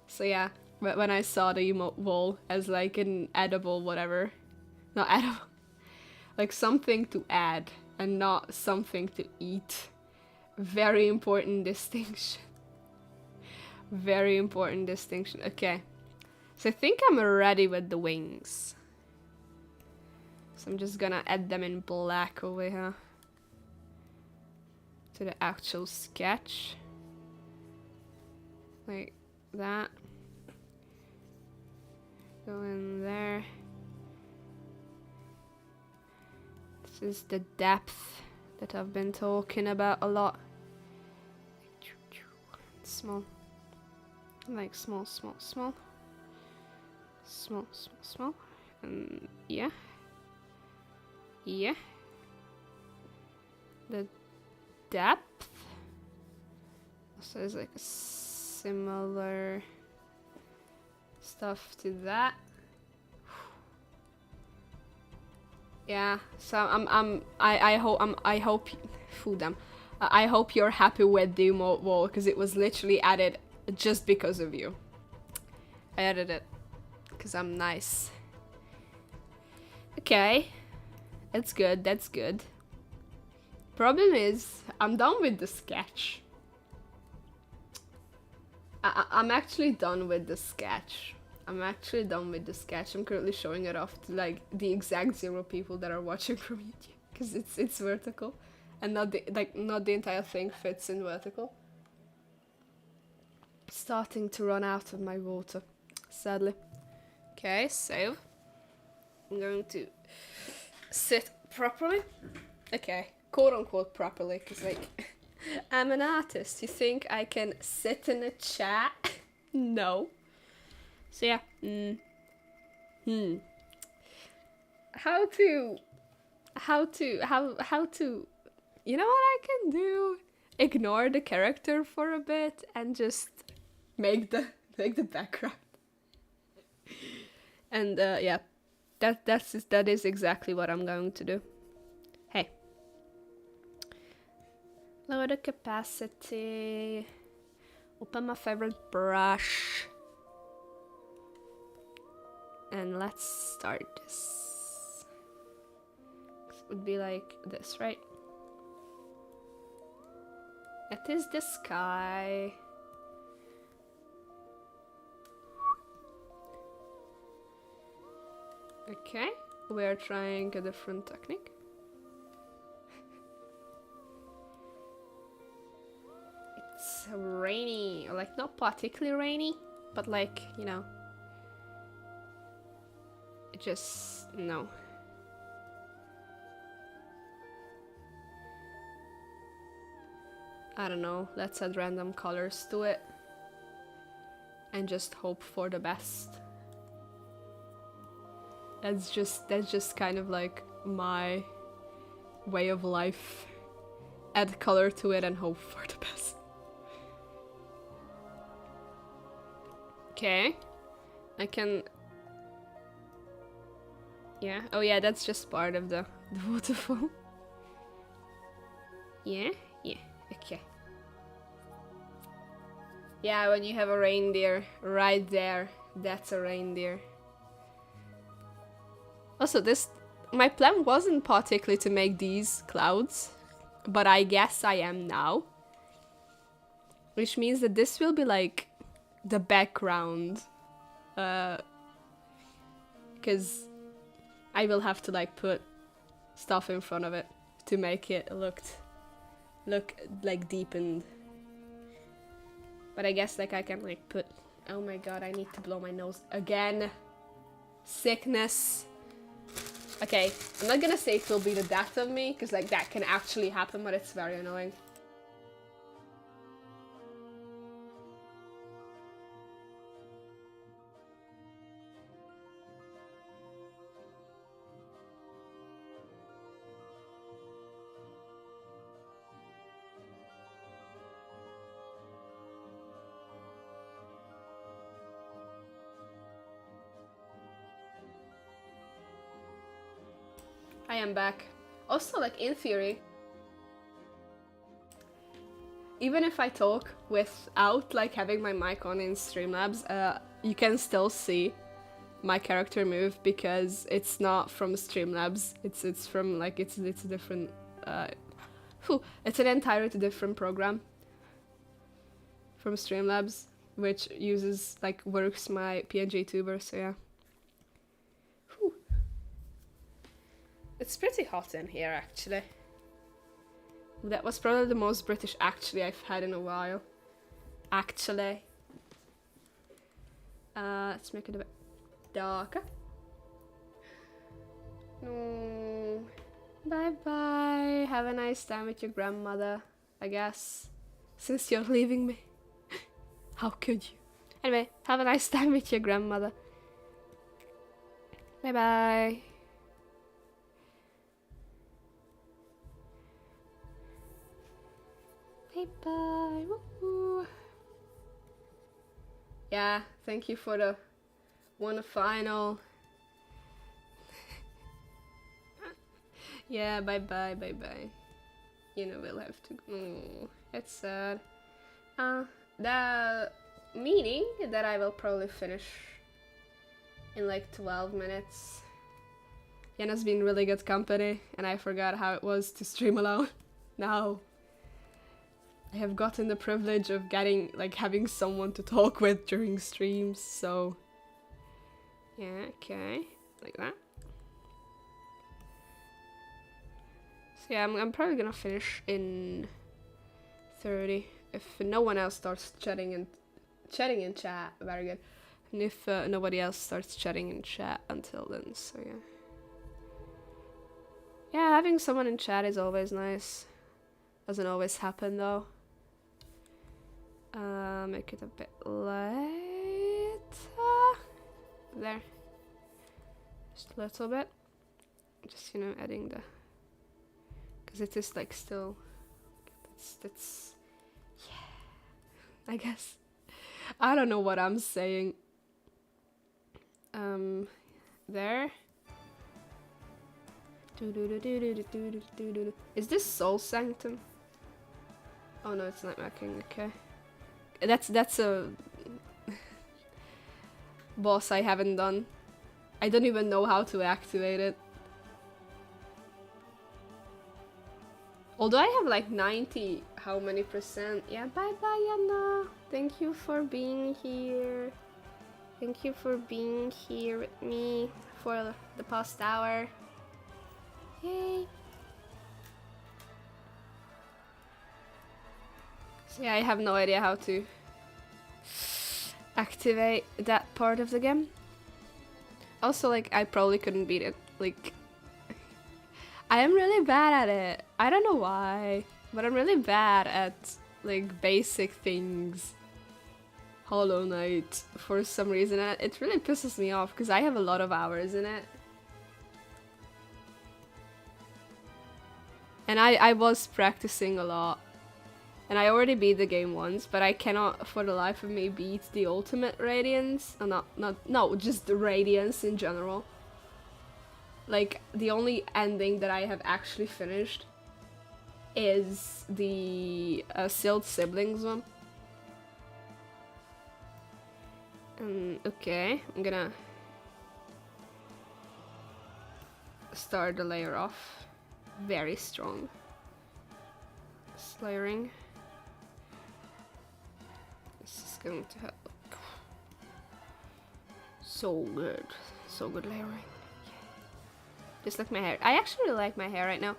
So yeah, but when I saw the emote wall as like an edible whatever, not edible, like something to add and not something to eat. Very important distinction. Very important distinction. Okay, so I think I'm ready with the wings. So I'm just gonna add them in black over here. To the actual sketch. Like that. Go in there. This is the depth that I've been talking about a lot. Small. Like small, small, small. Small, small, small. And yeah. Yeah. The depth. So it's like a similar stuff to that. Yeah. So I hope I hope you're happy with the emote wall because it was literally added just because of you. I added it because I'm nice. Okay. That's good. That's good. Problem is, I'm done with the sketch. I'm actually done with the sketch. I'm currently showing it off to like the exact 0 people that are watching from YouTube because it's vertical, and not the entire thing fits in vertical. Starting to run out of my water, sadly. Okay, so I'm going to sit properly. Okay. Quote unquote properly, because like I'm an artist. You think I can sit in a chat? No. So yeah. How to you know what I can do? Ignore the character for a bit and just make the background. And yeah. That is exactly what I'm going to do. Hey. Lower the capacity. Open my favorite brush. And let's start this. It would be like this, right? It is the sky. Okay, we are trying a different technique. It's rainy, like not particularly rainy, but like, you know, it just, no. I don't know, let's add random colors to it and just hope for the best. That's just kind of like my way of life. Add color to it and hope for the best. Okay. I can... Yeah. Oh yeah, that's just part of the waterfall. Yeah? Yeah. Okay. Yeah, when you have a reindeer right there, that's a reindeer. Also, my plan wasn't particularly to make these clouds, but I guess I am now. Which means that this will be like the background. Because I will have to like put stuff in front of it to make it look like deepened. But I guess like I can like put... Oh my god, I need to blow my nose again. Sickness. Okay, I'm not gonna say it will be the death of me, because like that can actually happen, but it's very annoying. I am back. Also, like, in theory, even if I talk without, like, having my mic on in Streamlabs, you can still see my character move because it's not from Streamlabs. It's from, like, it's a different, it's an entirely different program from Streamlabs, which uses, like, works my PNG tuber, so yeah. It's pretty hot in here, actually. That was probably the most British actually I've had in a while. Actually. Let's make it a bit darker. No. Bye-bye. Have a nice time with your grandmother, I guess. Since you're leaving me. How could you? Anyway, have a nice time with your grandmother. Bye-bye. Bye. Woo-hoo. Yeah, thank you for the one final. Yeah, bye. You know, we'll have to. Oh, it's sad. The meeting that I will probably finish in like 12 minutes. Yenna's been really good company, and I forgot how it was to stream alone. Now I have gotten the privilege of having someone to talk with during streams, so yeah, okay, like that. So yeah, I'm probably gonna finish in 30 if no one else starts chatting in chat. Very good. And if nobody else starts chatting in chat until then, so yeah. Yeah, having someone in chat is always nice. Doesn't always happen though. Make it a bit lighter. There. Just a little bit. Just, you know, adding the... Because it is like still... That's... Yeah. I guess. I don't know what I'm saying. There. Is this Soul Sanctum? Oh no, it's Nightmare King, okay. That's a boss I haven't done. I don't even know how to activate it. Although I have like 90, how many percent? Yeah, bye Yana. Thank you for being here. Thank you for being here with me for the past hour. Yay. So yeah, I have no idea how to activate that part of the game. Also, like, I probably couldn't beat it. Like, I am really bad at it. I don't know why, but I'm really bad at, like, basic things. Hollow Knight, for some reason, and it really pisses me off, because I have a lot of hours in it. And I was practicing a lot. And I already beat the game once, but I cannot for the life of me beat the ultimate radiance. No, just the radiance in general. Like, the only ending that I have actually finished is the Sealed Siblings one. Okay, I'm gonna start the layer off very strong. Layering. This is going to help. So good layering. Just like my hair. I actually really like my hair right now.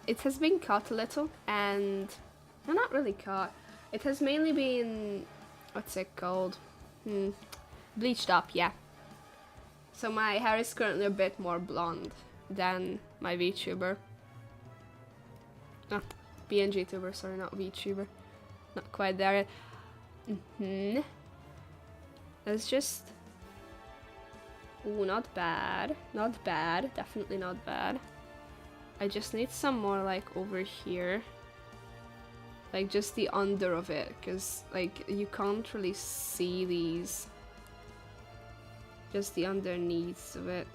It has been cut a little, and well, not really cut. It has mainly been, what's it called? Bleached up, yeah. So my hair is currently a bit more blonde than my VTuber. No, BNG tuber, sorry, not VTuber. Not quite there yet. It's just, ooh, not bad, not bad, definitely not bad. I just need some more like over here, like just the under of it, because like you can't really see these, just the underneath of it.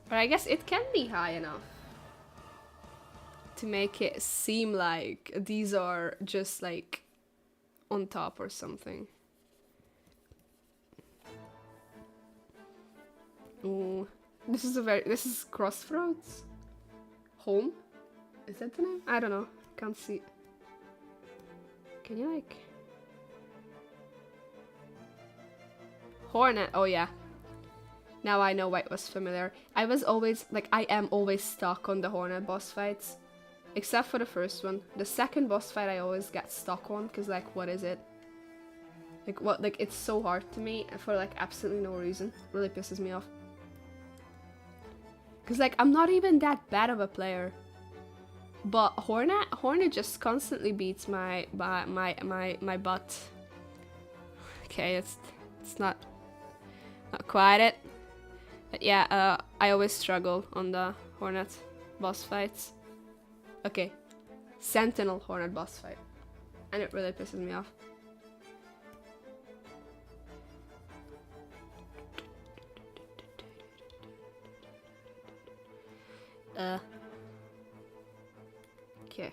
But I guess it can be high enough to make it seem like these are just like on top or something. Ooh, this is Crossroads? Home? Is that the name? I don't know, can't see. Can you like... Hornet, oh yeah. Now I know why it was familiar. I was always, like, I am always stuck on the Hornet boss fights. Except for the first one. The second boss fight I always get stuck on, because, like, what is it? Like, what, like, it's so hard to me for, like, absolutely no reason. It really pisses me off. Because, like, I'm not even that bad of a player. But Hornet just constantly beats my butt. Okay, it's not quite it. But yeah, I always struggle on the Hornet boss fights. Okay, Sentinel Hornet boss fight. And it really pisses me off. Okay.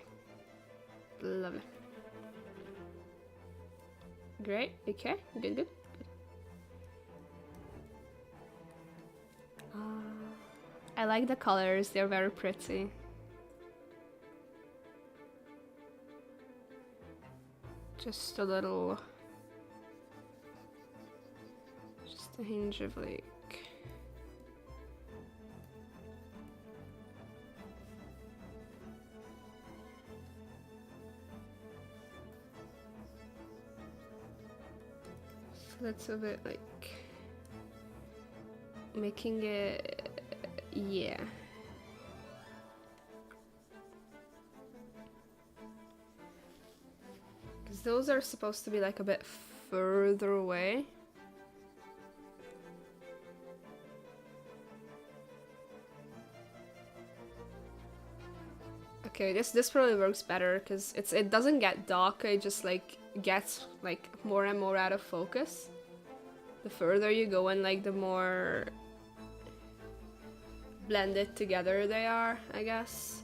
Lovely. Great, okay, good. I like the colors, they're very pretty. Just a little... just a hinge of like... so that's a bit like... making it... yeah. Because those are supposed to be like a bit further away. Okay, this probably works better because it doesn't get darker, it just like gets like more and more out of focus. The further you go and like the more blended together they are, I guess.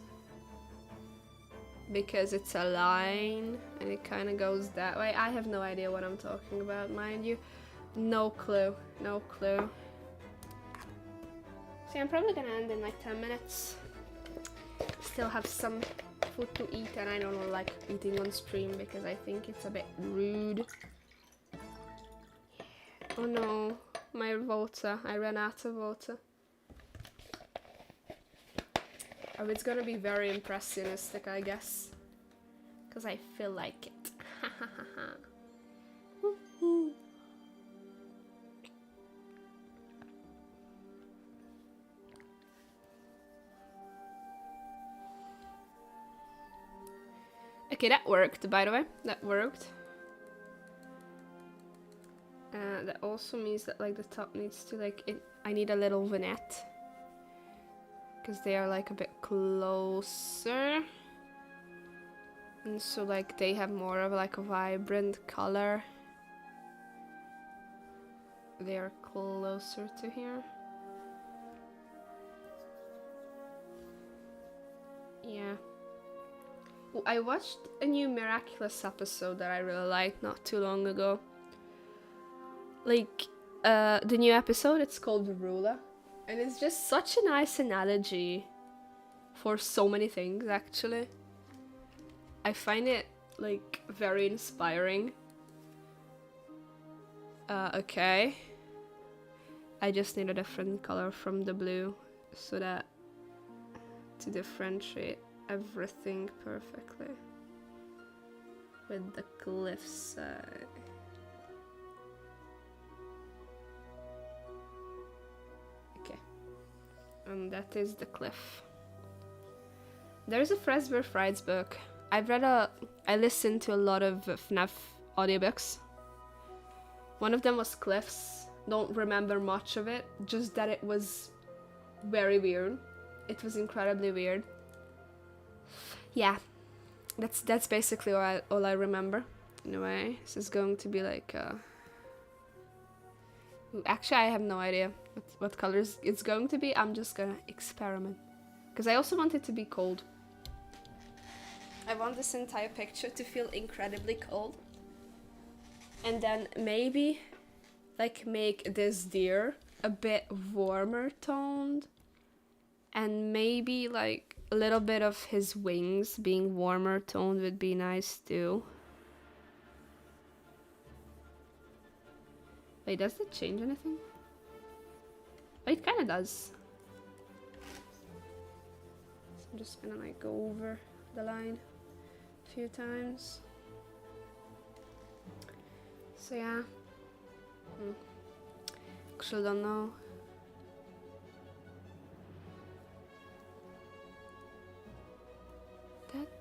Because it's a line and it kind of goes that way. I have no idea what I'm talking about, mind you. No clue, no clue. See, I'm probably gonna end in like 10 minutes. Still have some food to eat and I don't like eating on stream because I think it's a bit rude. Oh no, my water. I ran out of water. Oh, it's gonna be very impressionistic, I guess. Because I feel like it. Okay, that worked, by the way. That worked. that also means that like the top needs to like, I need a little vignette. Because they are like a bit closer. And so like they have more of like a vibrant color. They are closer to here. Yeah. Well, I watched a new Miraculous episode that I really liked not too long ago. Like, the new episode, it's called Rula. And it's just such a nice analogy for so many things, actually. I find it, like, very inspiring. Okay. I just need a different color from the blue so that to differentiate everything perfectly with the cliffside. Okay, and that is the cliff. There's a Fresbear Frieds book. I listened to a lot of FNAF audiobooks. One of them was Cliffs. Don't remember much of it, just that it was very weird. It was incredibly weird. Yeah, that's basically all I remember. Anyway, this is going to be like actually, I have no idea what colors it's going to be. I'm just gonna experiment. Because I also want it to be cold. I want this entire picture to feel incredibly cold. And then maybe like make this deer a bit warmer toned. And maybe like a little bit of his wings being warmer toned would be nice too. Wait, does that change anything? Oh, it kind of does. So I'm just gonna like go over the line a few times. So yeah. Actually don't know.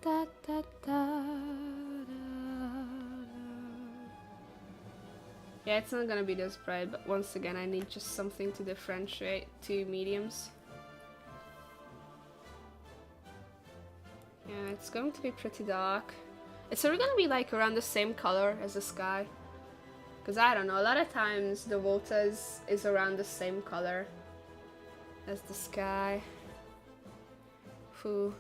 Da, da, da, yeah, it's not gonna be this bright, but once again I need just something to differentiate two mediums. Yeah, it's going to be pretty dark. It's sort of gonna be like around the same color as the sky. Because I don't know, a lot of times the water is around the same color as the sky. Phew.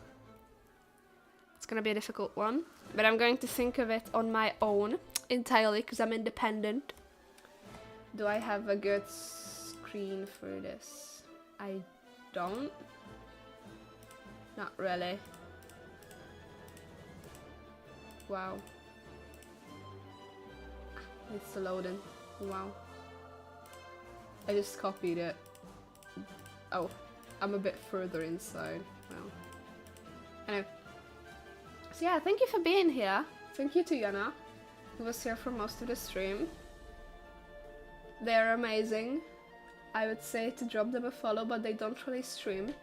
It's gonna be a difficult one, but I'm going to think of it on my own entirely because I'm independent. Do I have a good screen for this? I don't. Not really. Wow. It's loading. Wow. I just copied it. Oh, I'm a bit further inside. Well. Anyway. So yeah, thank you for being here. Thank you to Yana, who was here for most of the stream. They're amazing. I would say to drop them a follow, but they don't really stream.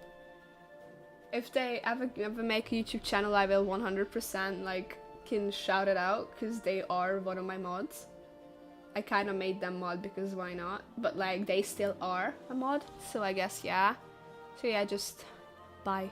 If they ever make a YouTube channel, I will 100% like can shout it out, because they are one of my mods. I kind of made them mod because why not? But like they still are a mod, so I guess yeah. So yeah, just bye.